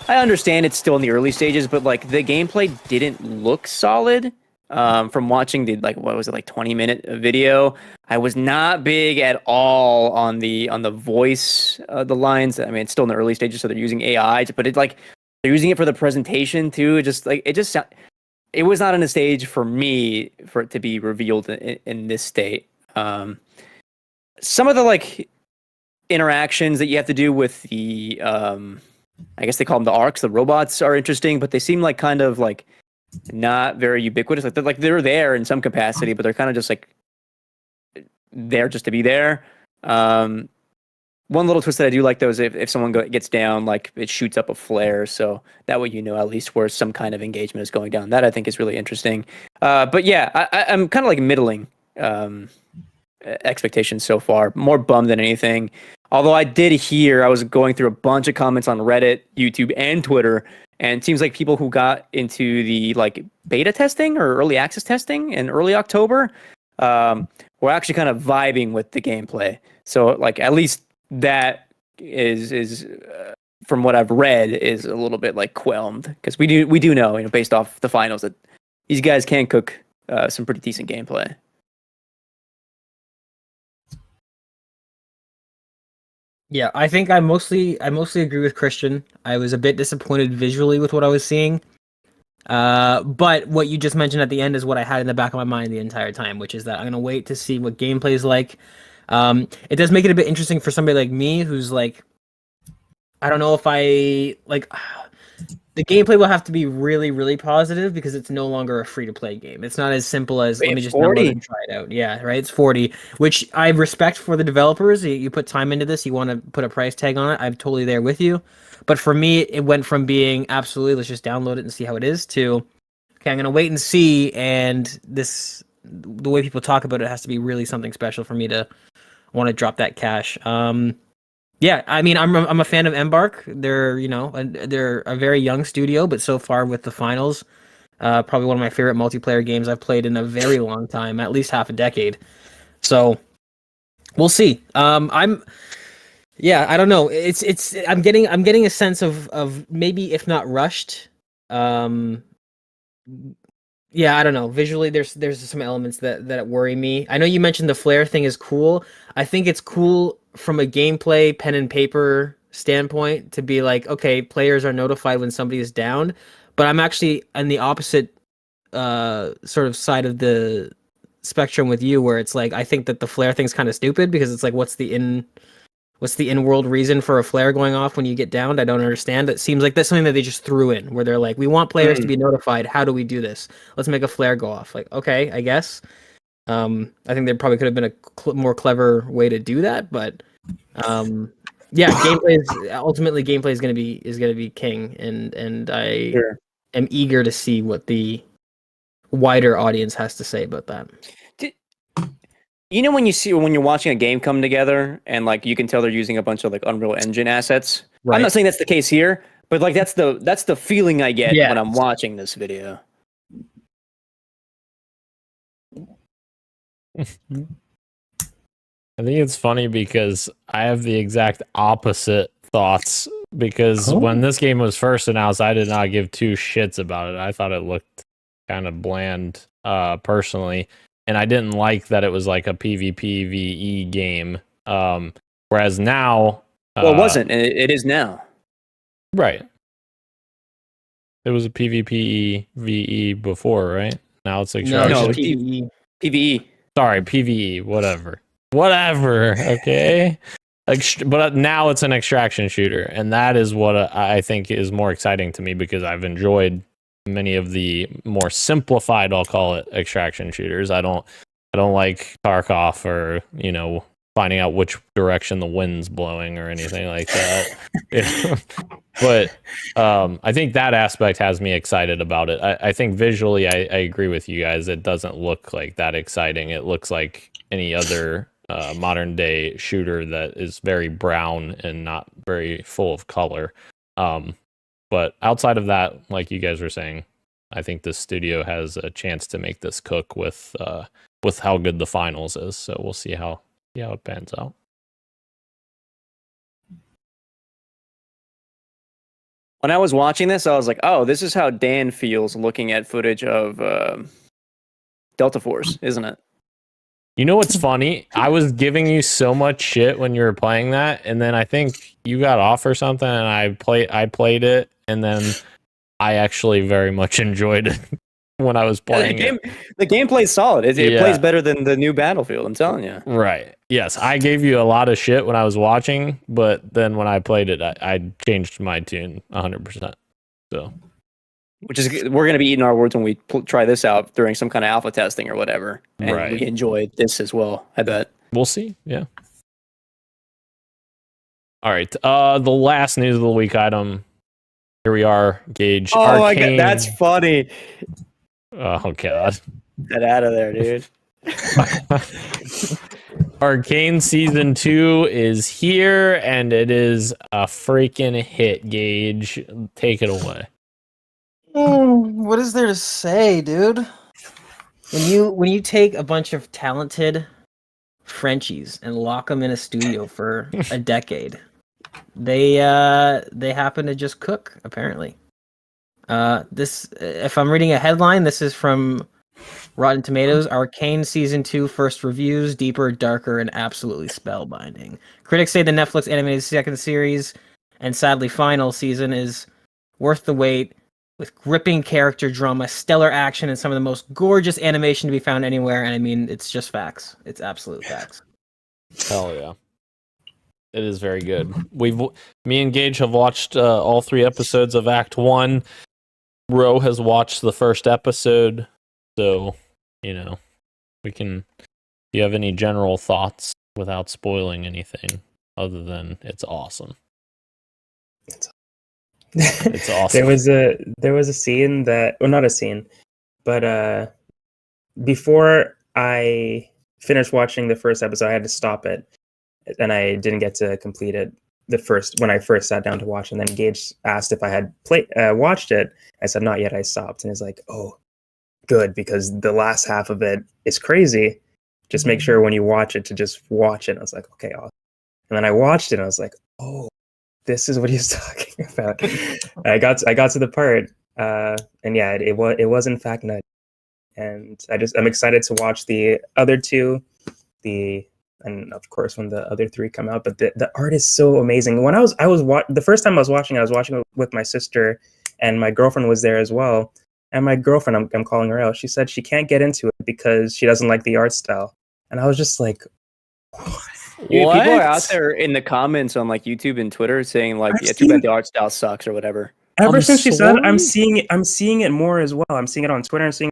Speaker 2: understand it's still in the early stages, but like the gameplay didn't look solid. From watching the 20-minute video, I was not big at all on the voice, the lines. I mean, it's still in the early stages, so they're using AI, but they're using it for the presentation too. It was not on a stage for me for it to be revealed in this state. Some of the interactions that you have to do with the I guess they call them the arcs, the robots, are interesting, but they seem like kind of like not very ubiquitous. They're there in some capacity, but they're kind of just like there just to be there. One little twist that I do like though is if someone gets down, like it shoots up a flare, so that way at least where some kind of engagement is going down. That I think is really interesting. But yeah, I'm kind of like middling expectations so far. More bummed than anything. Although I was going through a bunch of comments on Reddit, YouTube, and Twitter, and it seems like people who got into the beta testing or early access testing in early October were actually kind of vibing with the gameplay. So at least that is from what I've read is a little bit qualmed, because we do know, based off the finals, that these guys can cook some pretty decent gameplay.
Speaker 1: Yeah, I think I mostly agree with Christian. I was a bit disappointed visually with what I was seeing. But what you just mentioned at the end is what I had in the back of my mind the entire time, which is that I'm gonna wait to see what gameplay is like. It does make it a bit interesting for somebody like me who's I don't know if I the gameplay will have to be really, really positive, because it's no longer a free-to-play game. It's not as simple as let me just download and try it out. Yeah, right. It's 40, which I respect for the developers. You put time into this. You want to put a price tag on it. I'm totally there with you. But for me, it went from being absolutely let's just download it and see how it is to okay, I'm gonna wait and see. And the way people talk about it has to be really something special for me to want to drop that cash. Yeah, I mean, I'm a fan of Embark. They're a very young studio, but so far with the finals, probably one of my favorite multiplayer games I've played in a very long time, at least half a decade. So we'll see. I don't know. I'm getting a sense of maybe, if not rushed. Yeah, I don't know. Visually, there's some elements that worry me. I know you mentioned the flare thing is cool. I think it's cool from a gameplay pen and paper standpoint to be okay, players are notified when somebody is down, but I'm actually on the opposite sort of side of the spectrum with you, where it's I think that the flare thing's kind of stupid, because it's what's the in-world reason for a flare going off when you get downed? I don't understand. It seems like that's something that they just threw in, where they're we want players to be notified. How do we do this? Let's make a flare go off. Okay, I guess. I think there probably could have been a more clever way to do that, but yeah, gameplay is going to be king, and I am eager to see what the wider audience has to say about that.
Speaker 2: When you're watching a game come together and you can tell they're using a bunch of Unreal Engine assets. Right. I'm not saying that's the case here, but that's the feeling I get when I'm watching this video.
Speaker 4: I think it's funny because I have the exact opposite thoughts, because when this game was first announced, I did not give two shits about it. I thought it looked kind of bland, personally, and I didn't like that it was a PvPvE game. Whereas now,
Speaker 2: well, it wasn't. It is now.
Speaker 4: Right. It was a PvPvE before, right? Now it's extraction.
Speaker 2: No, PvE. PvE.
Speaker 4: Sorry, PvE. Whatever. Okay. But now it's an extraction shooter, and that is what I think is more exciting to me, because I've enjoyed many of the more simplified, I'll call it, extraction shooters. I don't like Tarkov, or finding out which direction the wind's blowing or anything like that. But I think that aspect has me excited about it. I think visually, I agree with you guys. It doesn't look that exciting. It looks like any other modern day shooter that is very brown and not very full of color. But outside of that, like you guys were saying, I think the studio has a chance to make this cook with how good the finals is. So we'll see how it pans out.
Speaker 2: When I was watching this, I was like, "Oh, this is how Dan feels looking at footage of Delta Force, isn't it?"
Speaker 4: You know what's funny? I was giving you so much shit when you were playing that, and then I think you got off or something, and I played it, and then I actually very much enjoyed it when I was playing it.
Speaker 2: The gameplay's solid. It plays better than the new Battlefield, I'm telling you.
Speaker 4: Right. Yes, I gave you a lot of shit when I was watching, but then when I played it, I changed my tune 100%. So,
Speaker 2: which is, we're going to be eating our words when we try this out during some kind of alpha testing or whatever, and we enjoy this as well. I bet
Speaker 4: we'll see. Yeah. All right. The last news of the week item. Here we are, Gage.
Speaker 2: Oh
Speaker 4: Arcane.
Speaker 2: my god, that's funny.
Speaker 4: Oh god.
Speaker 2: Get out of there, dude.
Speaker 4: Arcane Season 2 is here, and it is a freaking hit, Gage. Take it away.
Speaker 1: What is there to say, dude? When you take a bunch of talented Frenchies and lock them in a studio for a decade, they happen to just cook, apparently. This, if I'm reading a headline, this is from Rotten Tomatoes. Arcane Season 2 first reviews, deeper, darker, and absolutely spellbinding. Critics say the Netflix animated second series and sadly final season is worth the wait, with gripping character drama, stellar action, and some of the most gorgeous animation to be found anywhere. And I mean, it's just facts. It's absolute facts.
Speaker 4: Hell yeah. It is very good. Me and Gage have watched all 3 episodes of Act 1. Ro has watched the first episode. So, we can, if you have any general thoughts without spoiling anything other than it's awesome. It's awesome.
Speaker 3: There was a scene that, well, not a scene, but before I finished watching the first episode, I had to stop it, and I didn't get to complete it when I first sat down to watch. And then Gage asked if I had watched it. I said not yet. I stopped, and he's like, "Oh, good, because the last half of it is crazy. Just make sure when you watch it to just watch it." And I was like, "Okay, awesome." And then I watched it, and I was like, "Oh, this is what he's talking about." I got to the part, and yeah, it was in fact nutty. And I'm excited to watch the other 2, and of course when the other 3 come out. But the art is so amazing. When the first time I was watching it with my sister, and my girlfriend was there as well. And my girlfriend, I'm calling her out, she said she can't get into it because she doesn't like the art style. And I was just like,
Speaker 2: what? Dude, people are out there in the comments on like YouTube and Twitter saying like, "Yeah, too bad the art style sucks" or whatever.
Speaker 3: Ever since she said it, I'm seeing it more as well. I'm seeing it on Twitter. I'm seeing,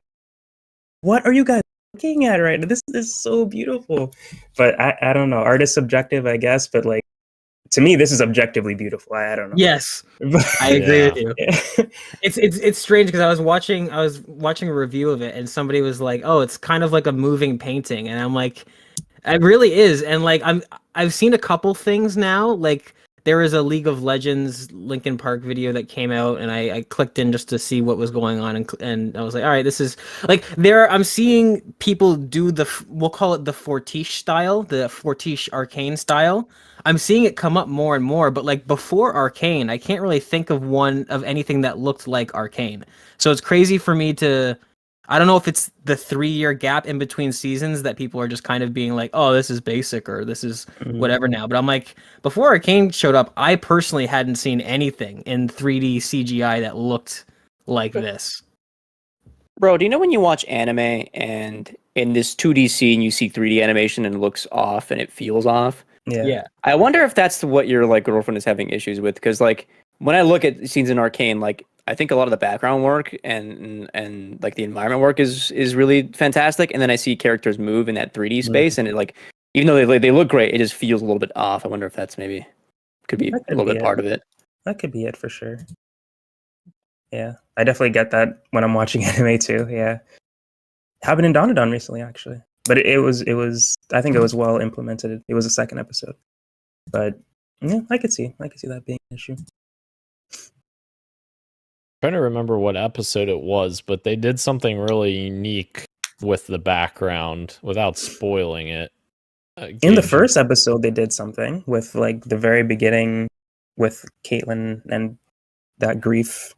Speaker 3: what are you guys looking at right now? This is so beautiful. But I don't know. Art is subjective, I guess. But like, to me, this is objectively beautiful. I don't know.
Speaker 1: Yes, I agree with you. It's strange because I was watching a review of it, and somebody was like, "Oh, it's kind of like a moving painting," and I'm like, "It really is." And like I've seen a couple things now. Like there was a League of Legends Linkin Park video that came out, and I clicked in just to see what was going on, and I was like, all right, this is like I'm seeing people do we'll call it the Fortiche style, the Fortiche Arcane style. I'm seeing it come up more and more, but like before Arcane, I can't really think of anything that looked like Arcane. So it's crazy for me to, I don't know if it's the 3-year gap in between seasons that people are just kind of being like, oh, this is basic or this is whatever now. But I'm like, before Arcane showed up, I personally hadn't seen anything in 3D CGI that looked like this.
Speaker 2: Bro, do you know when you watch anime and in this 2D scene you see 3D animation and it looks off and it feels off?
Speaker 1: Yeah.
Speaker 2: I wonder if that's what your like girlfriend is having issues with, because like when I look at scenes in Arcane, like I think a lot of the background work and like the environment work is really fantastic, and then I see characters move in that 3D space, and it like, even though they look great, it just feels a little bit off. I wonder if that's maybe could be a little bit part of it.
Speaker 3: That could be it for sure. Yeah, I definitely get that when I'm watching anime too. Yeah, happened in Dandadan recently actually, but it was I think it was well implemented. It was a second episode, but yeah, I could see that being an issue.
Speaker 4: trying to remember what episode it was, but they did something really unique with the background without spoiling it.
Speaker 3: In the first episode, they did something with like the very beginning with Caitlyn and that grief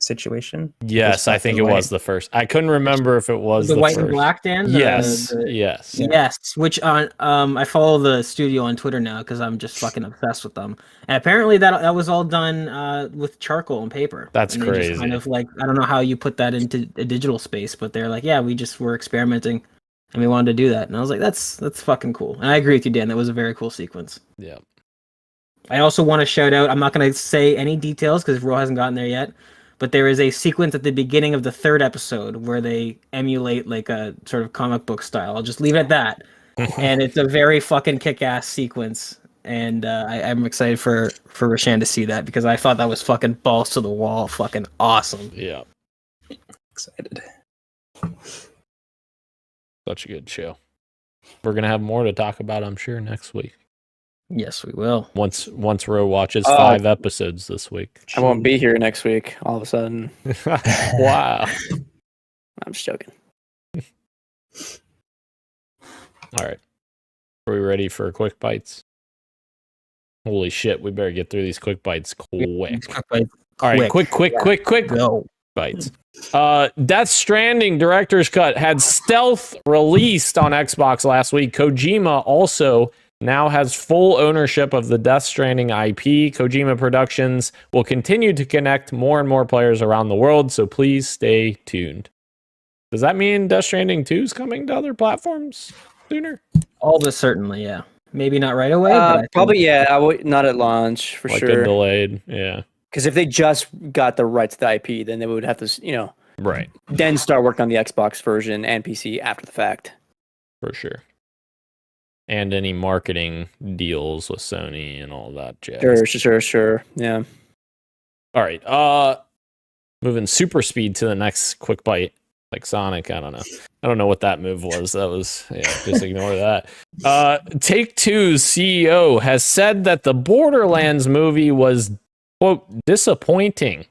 Speaker 3: situation.
Speaker 4: Yes, I think it was the first. I couldn't remember if it was
Speaker 1: the white
Speaker 4: first.
Speaker 1: and black, Dan.
Speaker 4: Yes.
Speaker 1: Yes. Which on I follow the studio on Twitter now because I'm just fucking obsessed with them. And apparently that was all done with charcoal and paper.
Speaker 4: That's
Speaker 1: and
Speaker 4: crazy.
Speaker 1: Just kind of like, I don't know how you put that into a digital space, but they're like, yeah, we just were experimenting and we wanted to do that. And I was like, that's fucking cool. And I agree with you, Dan. That was a very cool sequence.
Speaker 4: Yeah.
Speaker 1: I also want to shout out. I'm not going to say any details because Ro hasn't gotten there yet. But there is a sequence at the beginning of the third episode where they emulate like a sort of comic book style. I'll just leave it at that. And it's a very fucking kick-ass sequence. And I'm excited for Rashan to see that because I thought that was fucking balls to the wall, fucking awesome.
Speaker 4: Yeah.
Speaker 3: Excited.
Speaker 4: Such a good show. We're going to have more to talk about, I'm sure, next week.
Speaker 1: Yes, we will.
Speaker 4: Once Ro watches 5 episodes this week.
Speaker 2: I won't be here next week, all of a sudden.
Speaker 4: Wow.
Speaker 2: I'm just joking.
Speaker 4: All right. Are we ready for quick bites? Holy shit, we better get through these quick bites quick. All right, quick.
Speaker 1: Go.
Speaker 4: Bites. Death Stranding Director's Cut had stealth released on Xbox last week. Kojima also now has full ownership of the Death Stranding IP. Kojima Productions will continue to connect more and more players around the world, so please stay tuned. Does that mean Death Stranding 2 is coming to other platforms sooner?
Speaker 1: All but certainly, yeah. Maybe not right away, but
Speaker 2: probably, yeah. I would not at launch for
Speaker 4: like
Speaker 2: sure.
Speaker 4: A delayed, yeah.
Speaker 2: Because if they just got the rights to the IP, then they would have to,
Speaker 4: right,
Speaker 2: then start working on the Xbox version and PC after the fact.
Speaker 4: For sure. And any marketing deals with Sony and all that jazz.
Speaker 2: Sure. Yeah.
Speaker 4: All right. Moving super speed to the next quick bite. Like Sonic, I don't know what that move was. That was, just ignore that. Take-Two's CEO has said that the Borderlands movie was, quote, disappointing.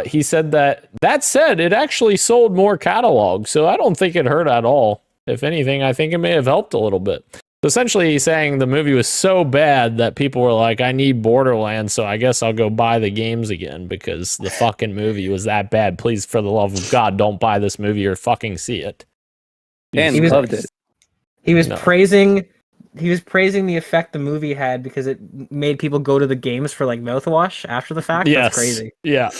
Speaker 4: He said that said, it actually sold more catalog, so I don't think it hurt at all. If anything, I think it may have helped a little bit. So essentially, he's saying the movie was so bad that people were like, I need Borderlands, so I guess I'll go buy the games again because the fucking movie was that bad. Please, for the love of God, don't buy this movie or fucking see it.
Speaker 2: And he loved it.
Speaker 1: He was praising the effect the movie had because it made people go to the games for like mouthwash after the fact.
Speaker 4: Yes.
Speaker 1: That's crazy.
Speaker 4: Yeah.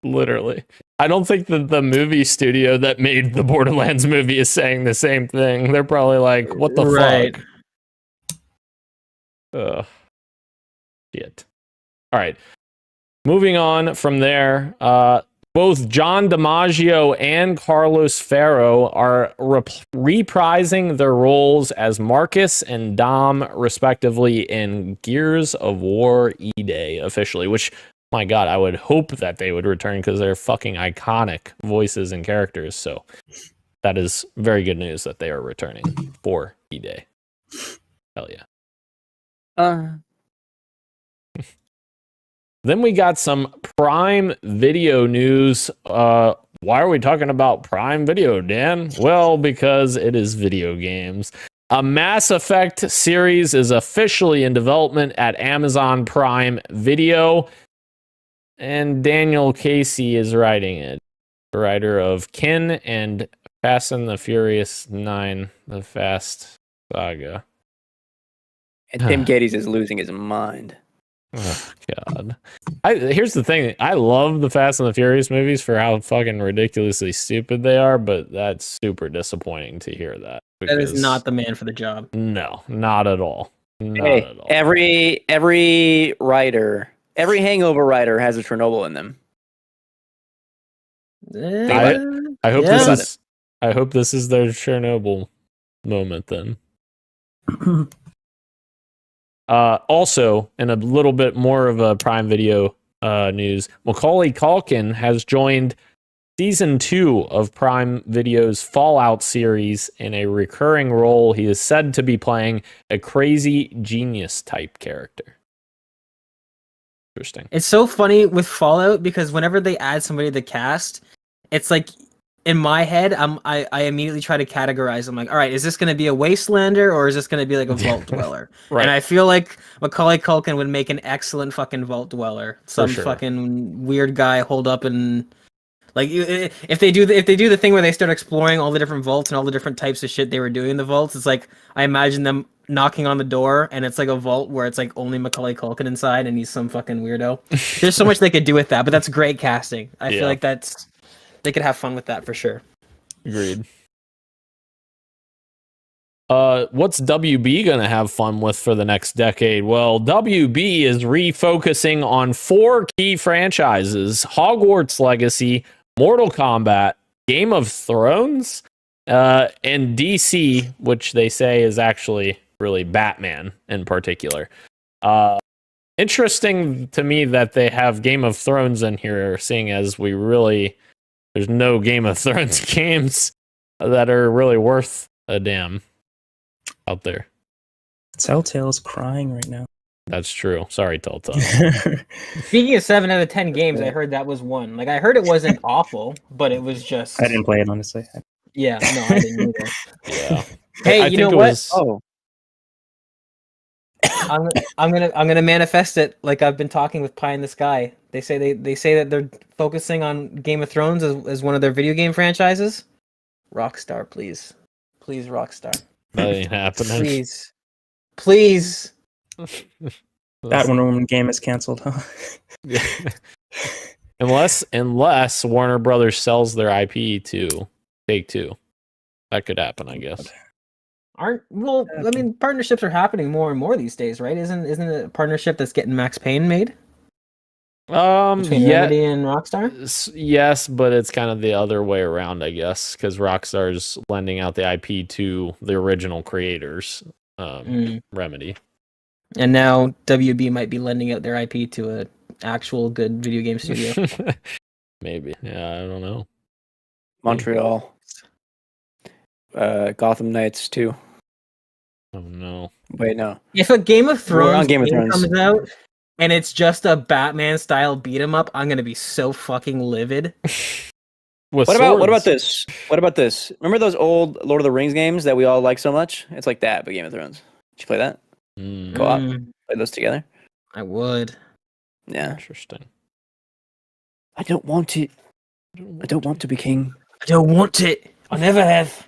Speaker 4: Literally. I don't think that the movie studio that made the Borderlands movie is saying the same thing. They're probably like, what the fuck? Shit. All right. Moving on from there, both John DiMaggio and Carlos Ferro are reprising their roles as Marcus and Dom, respectively, in Gears of War E-Day officially, which, my God, I would hope that they would return because they're fucking iconic voices and characters. So that is very good news that they are returning for E-Day. Hell yeah. Then we got some Prime Video news. Why are we talking about Prime Video, Dan? Well, because it is video games. A Mass Effect series is officially in development at Amazon Prime Video. And Daniel Casey is writing it. The writer of Kin and Fast and the Furious 9, the Fast Saga.
Speaker 2: And Tim Geddes is losing his mind.
Speaker 4: Oh, God. Here's the thing. I love the Fast and the Furious movies for how fucking ridiculously stupid they are, but that's super disappointing to hear that.
Speaker 1: That is not the man for the job.
Speaker 4: No, not at all. Not at all.
Speaker 2: Every writer, every Hangover writer has a Chernobyl in them.
Speaker 4: I hope this is their Chernobyl moment then. Also, in a little bit more of a Prime Video news, Macaulay Culkin has joined Season 2 of Prime Video's Fallout series in a recurring role. He is said to be playing a crazy genius type character. Interesting.
Speaker 1: It's so funny with Fallout because whenever they add somebody to the cast, it's like in my head, I immediately try to categorize. I'm like, all right, is this going to be a wastelander or is this going to be like a vault dweller?
Speaker 4: Right.
Speaker 1: And I feel like Macaulay Culkin would make an excellent fucking vault dweller. Some
Speaker 4: sure.
Speaker 1: fucking weird guy holed up and like if they do the thing where they start exploring all the different vaults and all the different types of shit they were doing in the vaults, it's like I imagine them knocking on the door and it's like a vault where it's like only Macaulay Culkin inside and he's some fucking weirdo. There's so much they could do with that, but that's great casting. I feel like they could have fun with that for sure.
Speaker 4: Agreed. What's WB gonna have fun with for the next decade? Well, WB is refocusing on 4 key franchises: Hogwarts Legacy, Mortal Kombat, Game of Thrones, and DC, which they say is actually really Batman in particular. Interesting to me that they have Game of Thrones in here, seeing as there's no Game of Thrones games that are really worth a damn out there.
Speaker 3: Telltale's crying right now.
Speaker 4: That's true. Sorry, Telltale.
Speaker 1: Speaking of 7 out of 10 games, I heard that was one. Like I heard it wasn't awful, but it was just
Speaker 3: I didn't play it, honestly.
Speaker 1: Yeah, no, I didn't either.
Speaker 4: Yeah.
Speaker 1: Hey, you know what?
Speaker 2: Oh,
Speaker 1: I'm gonna manifest it like I've been talking with Pie in the Sky. They say that they're focusing on Game of Thrones as one of their video game franchises. Rockstar, please, Rockstar,
Speaker 4: That ain't happening.
Speaker 1: please.
Speaker 3: That Wonder Woman game is canceled, huh?
Speaker 4: Unless Warner Brothers sells their IP to Take-Two. That could happen, I guess.
Speaker 1: I mean, partnerships are happening more and more these days, right? Isn't it a partnership that's getting Max Payne made? Between Remedy and Rockstar?
Speaker 4: Yes, but it's kind of the other way around, I guess, because Rockstar's lending out the IP to the original creators, Remedy.
Speaker 1: And now WB might be lending out their IP to an actual good video game studio.
Speaker 4: Maybe. Yeah, I don't know.
Speaker 2: Montreal. Gotham Knights too.
Speaker 4: Oh no.
Speaker 2: Wait, no.
Speaker 1: If a Game of Thrones
Speaker 2: Game of Thrones
Speaker 1: comes out and it's just a Batman style beat 'em up, I'm gonna be so fucking livid.
Speaker 2: What about this? What about this? Remember those old Lord of the Rings games that we all like so much? It's like that, but Game of Thrones. Did you play that? Co-op? Play those together?
Speaker 1: I would.
Speaker 2: Yeah.
Speaker 4: Interesting.
Speaker 2: I don't want it. I don't want to be king.
Speaker 1: I don't want it. I never have.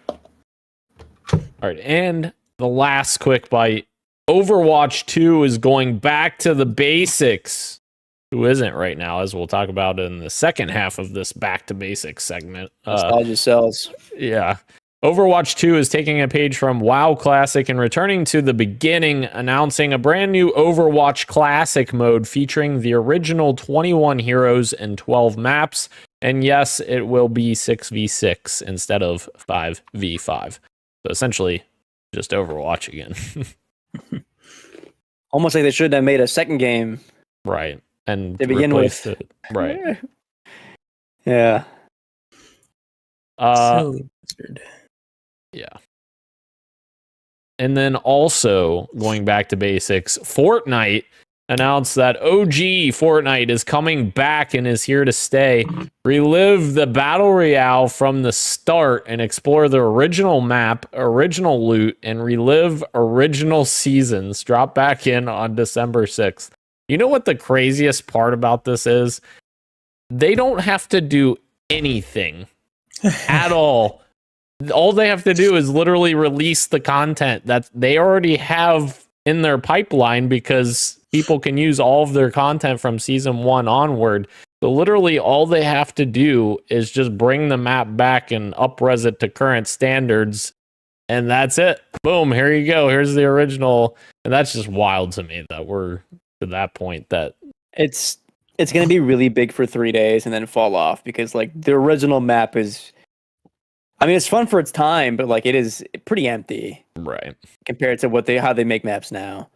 Speaker 4: All right, and the last quick bite. Overwatch 2 is going back to the basics. Who isn't right now, as we'll talk about in the second half of this back to basics segment.
Speaker 2: Nostalgia sells.
Speaker 4: Yeah. Overwatch 2 is taking a page from WoW Classic and returning to the beginning, announcing a brand new Overwatch Classic mode featuring the original 21 heroes and 12 maps. And yes, it will be 6v6 instead of 5v5. So essentially, just Overwatch again.
Speaker 2: Almost like they should have made a second game.
Speaker 4: Right. And
Speaker 2: to begin with.
Speaker 4: it. Right.
Speaker 2: Yeah.
Speaker 3: Silly bastard.
Speaker 4: Yeah. And then also, going back to basics, Fortnite announced that OG Fortnite is coming back and is here to stay. Relive the Battle Royale from the start and explore the original map, original loot, and relive original seasons. Drop back in on December 6th. You know what the craziest part about this is? They don't have to do anything at all. All they have to do is literally release the content that they already have in their pipeline, because people can use all of their content from season 1 onward. So literally all they have to do is just bring the map back and up-res it to current standards, and that's it. Boom, here you go. Here's the original. And that's just wild to me that we're to that point that
Speaker 2: it's going to be really big for 3 days and then fall off, because like the original map is, I mean, it's fun for its time, but like it is pretty empty,
Speaker 4: right,
Speaker 2: compared to how they make maps now.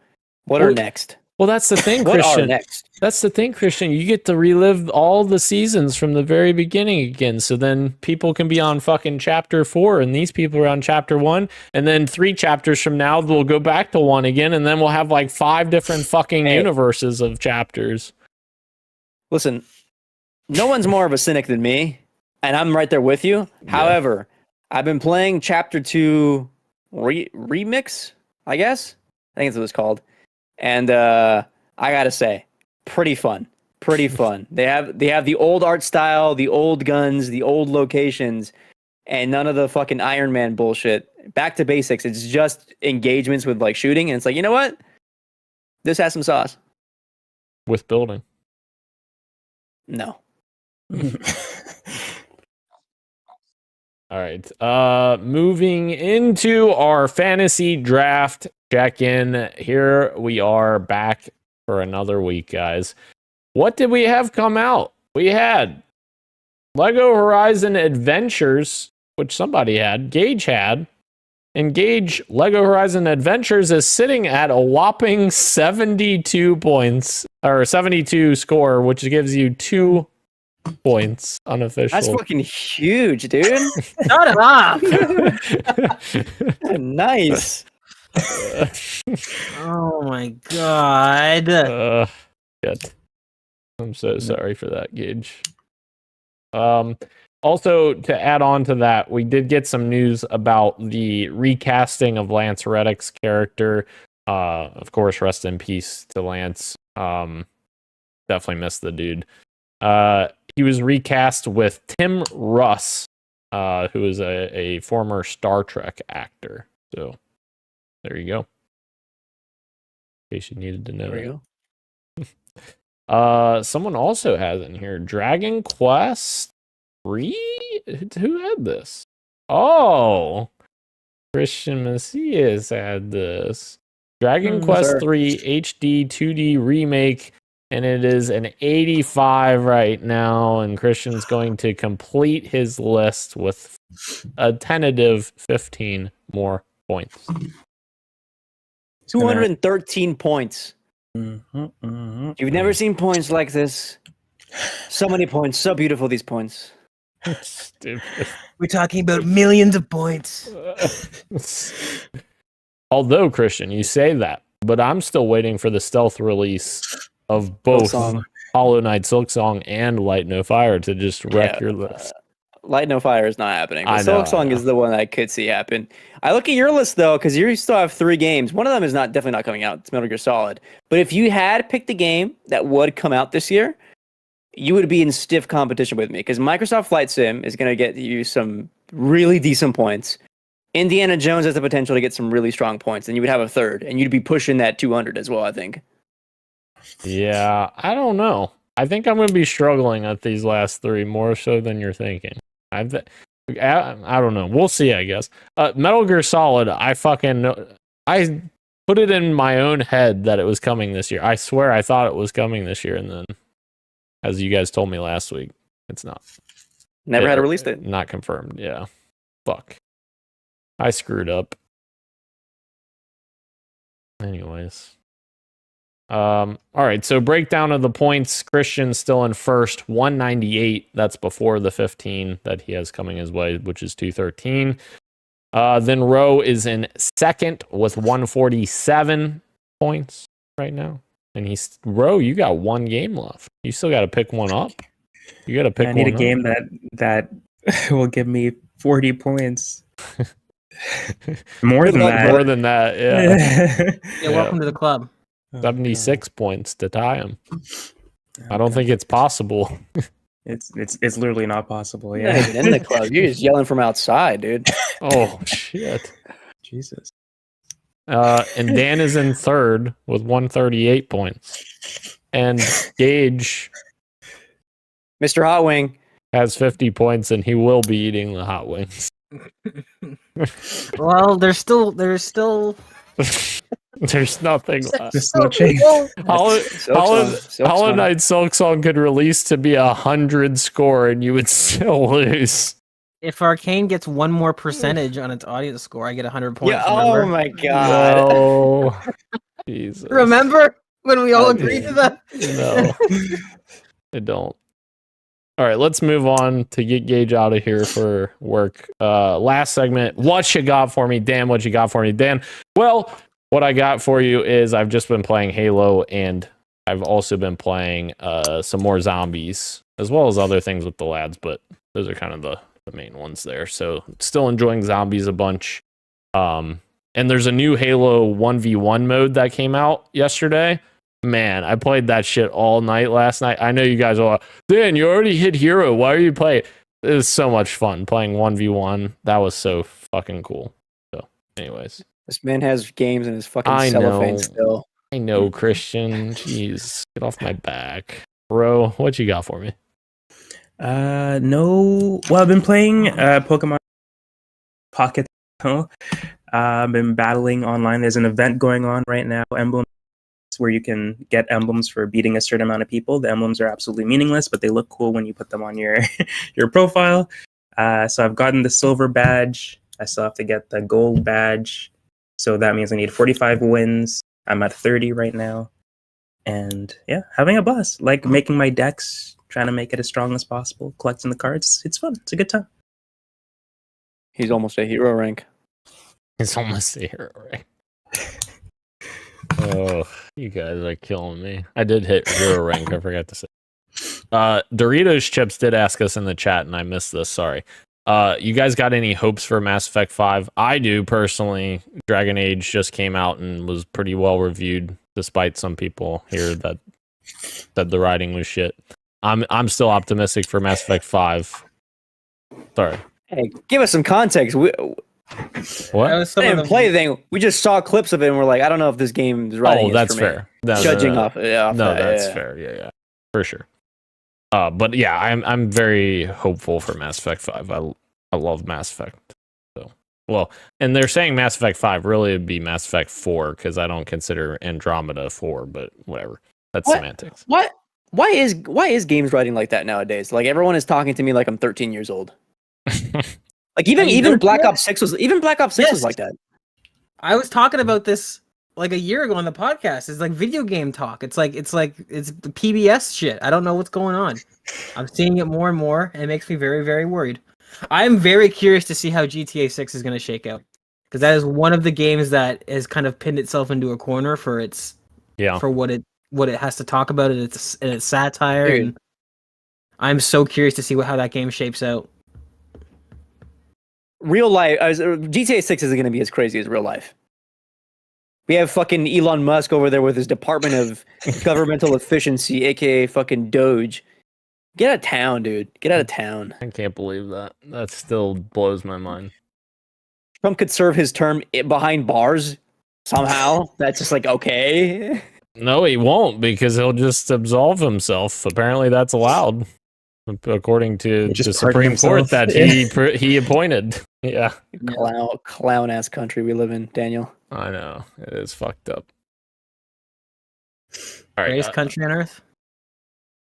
Speaker 2: What are next?
Speaker 4: Well, that's the thing,
Speaker 2: What
Speaker 4: Christian.
Speaker 2: are next?
Speaker 4: That's the thing, Christian. You get to relive all the seasons from the very beginning again. So then people can be on fucking chapter 4, and these people are on chapter 1. And then 3 chapters from now, we'll go back to 1 again, and then we'll have like 5 different fucking universes of chapters.
Speaker 2: Listen, no one's more of a cynic than me, and I'm right there with you.
Speaker 4: Yeah.
Speaker 2: However, I've been playing Chapter 2 Remix, I guess. I think that's what it's called. And I gotta say, pretty fun. Pretty fun. They have the old art style, the old guns, the old locations, and none of the fucking Iron Man bullshit. Back to basics. It's just engagements with like shooting, and it's like, you know what? This has some sauce.
Speaker 4: With building.
Speaker 2: No.
Speaker 4: All right. Moving into our fantasy draft check-in. Here we are back for another week, guys. What did we have come out? We had Lego Horizon Adventures, which somebody had. Gage had. And Gage, Lego Horizon Adventures is sitting at a whopping 72 points, or 72 score, which gives you 2 points unofficial.
Speaker 2: That's fucking huge, dude.
Speaker 1: Shut up!
Speaker 2: Nice.
Speaker 1: Oh my god.
Speaker 4: Shit. I'm so sorry for that, Gage. Also, to add on to that, we did get some news about the recasting of Lance Reddick's character. Of course, rest in peace to Lance. Definitely missed the dude. He was recast with Tim Russ, who is a former Star Trek actor. So, there you go. In case you needed to know.
Speaker 2: There you go.
Speaker 4: Someone also has in here Dragon Quest 3. Who had this? Oh, Christian Macias had this. Dragon Quest
Speaker 2: sir.
Speaker 4: 3 HD 2D remake, and it is an 85 right now. And Christian's going to complete his list with a tentative 15 more points.
Speaker 2: 213 points.
Speaker 3: Mm-hmm.
Speaker 2: You've never seen points like this. So many points. So beautiful, these points.
Speaker 4: Stupid.
Speaker 1: We're talking about millions of points.
Speaker 4: Although, Christian, you say that, but I'm still waiting for the stealth release of both
Speaker 2: Silksong.
Speaker 4: Hollow Knight Silksong and Light No Fire to just wreck your list.
Speaker 2: Light No Fire is not happening.
Speaker 4: I
Speaker 2: The
Speaker 4: know,
Speaker 2: Silksong is the one I could see happen. I look at your list though, because you still have 3 games. One of them is definitely not coming out. It's Metal Gear Solid. But if you had picked a game that would come out this year, you would be in stiff competition with me, because Microsoft Flight Sim is going to get you some really decent points. Indiana Jones has the potential to get some really strong points, and you would have a third, and you'd be pushing that 200 as well, I think.
Speaker 4: Yeah, I don't know. I think I'm going to be struggling at these last 3 more so than you're thinking. I don't know. We'll see, I guess. Metal Gear Solid, I put it in my own head that it was coming this year. I swear I thought it was coming this year, and then, as you guys told me last week, it's not.
Speaker 2: Never had a release date.
Speaker 4: Not confirmed, yeah. Fuck. I screwed up. Anyways. All right, so breakdown of the points. Christian's still in first, 198. That's before the 15 that he has coming his way, which is 213. Then Roe is in second with 147 points right now. And Roe, you got 1 game left. You still got to pick one up. You got to pick one up.
Speaker 3: I need a game that will give me 40 points. More than that.
Speaker 4: More than that, yeah.
Speaker 1: Yeah, welcome to the club.
Speaker 4: 76 points to tie him. I don't think it's possible.
Speaker 3: It's literally not possible.
Speaker 2: You're not
Speaker 3: Yeah.
Speaker 2: even in the club. You're just yelling from outside, dude.
Speaker 4: Oh, shit.
Speaker 3: Jesus.
Speaker 4: And Dan is in third with 138 points. And Gage
Speaker 2: Mr. Hot Wing.
Speaker 4: has 50 points, and he will be eating the hot wings.
Speaker 1: Well, there's still
Speaker 4: There's nothing left.
Speaker 3: There's no change.
Speaker 4: Hollow
Speaker 2: Silksong.
Speaker 4: Knight Silksong could release to be 100 score, and you would still lose.
Speaker 1: If Arcane gets 1 more percentage on its audience score, I get 100 points.
Speaker 2: Yeah,
Speaker 1: remember?
Speaker 2: oh my god.
Speaker 4: No. Jesus.
Speaker 1: Remember when we all
Speaker 2: Oh,
Speaker 1: agreed
Speaker 2: dude.
Speaker 1: to that?
Speaker 4: No. I don't. All right, let's move on to get Gage out of here for work. Last segment, what you got for me, Dan? What you got for me, Dan? Well, what I got for you is I've just been playing Halo and I've also been playing some more zombies, as well as other things with the lads, but those are kind of the main ones there. So still enjoying zombies a bunch. And there's a new Halo 1v1 mode that came out yesterday. Man, I played that shit all night last night. I know you guys are like, Dan, you already hit hero. Why are you playing? It was so much fun playing 1v1. That was so fucking cool. So, anyways.
Speaker 2: This man has games in his fucking
Speaker 4: I
Speaker 2: cellophane
Speaker 4: know.
Speaker 2: still.
Speaker 4: I know, Christian. Jeez, get off my back. Bro, what you got for me?
Speaker 3: No. Well, I've been playing Pokemon Pocket. I've been battling online. There's an event going on right now, Emblems, where you can get emblems for beating a certain amount of people. The emblems are absolutely meaningless, but they look cool when you put them on your your profile. So I've gotten the silver badge. I still have to get the gold badge. So that means I need 45 wins. I'm at 30 right now. And yeah, having a blast. Like making my decks, trying to make it as strong as possible, collecting the cards. It's fun. It's a good time.
Speaker 2: He's almost a hero rank.
Speaker 4: It's almost a hero, right? Oh, you guys are killing me. I did hit hero rank. I forgot to say. Doritos Chips did ask us in the chat, and I missed this. Sorry. You guys got any hopes for Mass Effect 5? I do personally. Dragon Age just came out and was pretty well reviewed, despite some people here that the writing was shit. I'm still optimistic for Mass Effect 5. Sorry.
Speaker 2: Hey, give us some context. We
Speaker 4: What?
Speaker 2: didn't play the thing. We just saw clips of it and we're like, I don't know if this game is writing.
Speaker 4: Oh, that's fair.
Speaker 2: Judging off
Speaker 4: no,
Speaker 2: that,
Speaker 4: that's fair. Yeah, for sure. But yeah, I'm very hopeful for Mass Effect 5. I love Mass Effect. So well, and they're saying Mass Effect 5 really would be Mass Effect 4 because I don't consider Andromeda 4, but whatever. That's semantics.
Speaker 2: What? Why is games writing like that nowadays? Like everyone is talking to me like I'm 13 years old. Like even Black Ops 6 was was like that.
Speaker 1: I was talking about this like a year ago on the podcast. It's like video game talk. It's the PBS shit. I don't know what's going on. I'm seeing it more and more, and it makes me very, very worried. I'm very curious to see how GTA 6 is going to shake out, because that is one of the games that has kind of pinned itself into a corner for for what it has to talk about and its satire.
Speaker 2: Dude.
Speaker 1: And I'm so curious to see how that game shapes out.
Speaker 2: Real life, GTA 6 isn't going to be as crazy as real life. We have fucking Elon Musk over there with his Department of Governmental Efficiency, aka fucking Doge. Get out of town, dude. Get out of town.
Speaker 4: I can't believe that. That still blows my mind.
Speaker 2: Trump could serve his term behind bars somehow. That's just like, okay.
Speaker 4: No, he won't, because he'll just absolve himself. Apparently, that's allowed, according to the Supreme Court that he appointed. Yeah.
Speaker 2: Clown ass country we live in, Daniel.
Speaker 4: I know. It is fucked up. All right.
Speaker 1: Greatest country on earth.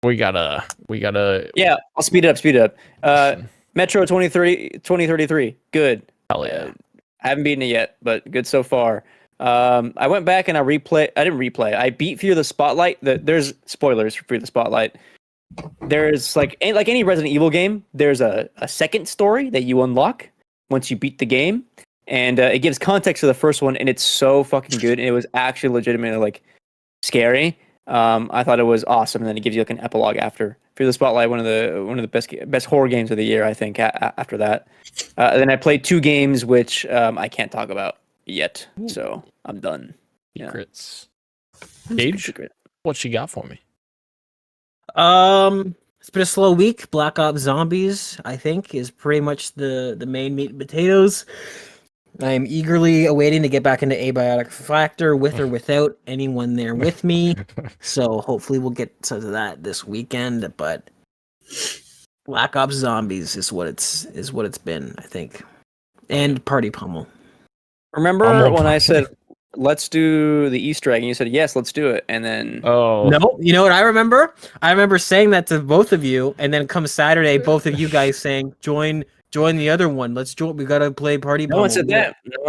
Speaker 4: We gotta.
Speaker 2: Yeah, I'll speed it up. Metro 2033. Good.
Speaker 4: Hell yeah.
Speaker 2: I haven't beaten it yet, but good so far. I went back and I didn't replay. I beat Fear the Spotlight. There's spoilers for Fear the Spotlight. There's like any Resident Evil game, there's a second story that you unlock once you beat the game, and it gives context to the first one, and it's so fucking good, and it was actually legitimately like scary. I thought it was awesome, and then it gives you like an epilogue after. Fear the Spotlight, one of the best horror games of the year, I think. After that, then I played 2 games which I can't talk about yet, so I'm done.
Speaker 4: Secrets. Gage, what you got for me?
Speaker 1: It's been a slow week. Black Ops Zombies, I think, is pretty much the main meat and potatoes. I am eagerly awaiting to get back into Abiotic Factor with or without anyone there with me. So hopefully we'll get to that this weekend. But Black Ops Zombies is what it's been, I think. And Party Pummel.
Speaker 2: Remember when I said let's do the Easter egg, and you said yes, let's do it, and then
Speaker 1: no, you know what I remember? I remember saying that to both of you, and then come Saturday, both of you guys saying join the other one. Let's join. We gotta play Party Pummel.
Speaker 2: No one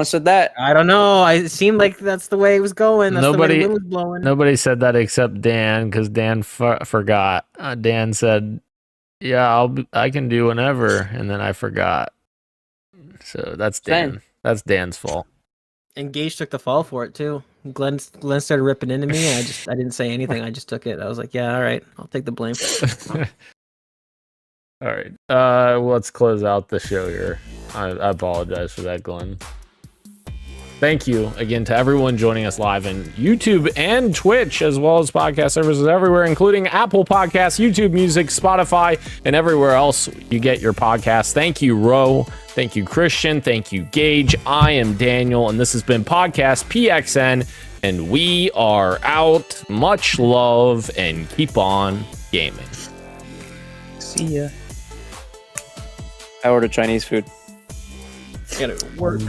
Speaker 2: said that.
Speaker 1: I don't know. It seemed like that's the way it was going. That's the way the wind was blowing.
Speaker 4: Nobody said that except Dan, because Dan forgot. Dan said, "Yeah, I can do whenever," and then I forgot. So that's Dan. That's Dan's fault.
Speaker 1: And Gage took the fall for it too. Glenn started ripping into me, and I didn't say anything. I just took it. I was like, yeah, all right, I'll take the blame.
Speaker 4: All right. Let's close out the show here. I apologize for that, Glenn. Thank you again to everyone joining us live on YouTube and Twitch, as well as podcast services everywhere, including Apple Podcasts, YouTube Music, Spotify, and everywhere else you get your podcasts. Thank you, Ro. Thank you, Christian. Thank you, Gage. I am Daniel, and this has been Podcast PXN, and we are out. Much love, and keep on gaming.
Speaker 3: See ya.
Speaker 2: I ordered Chinese food.
Speaker 1: Gotta work.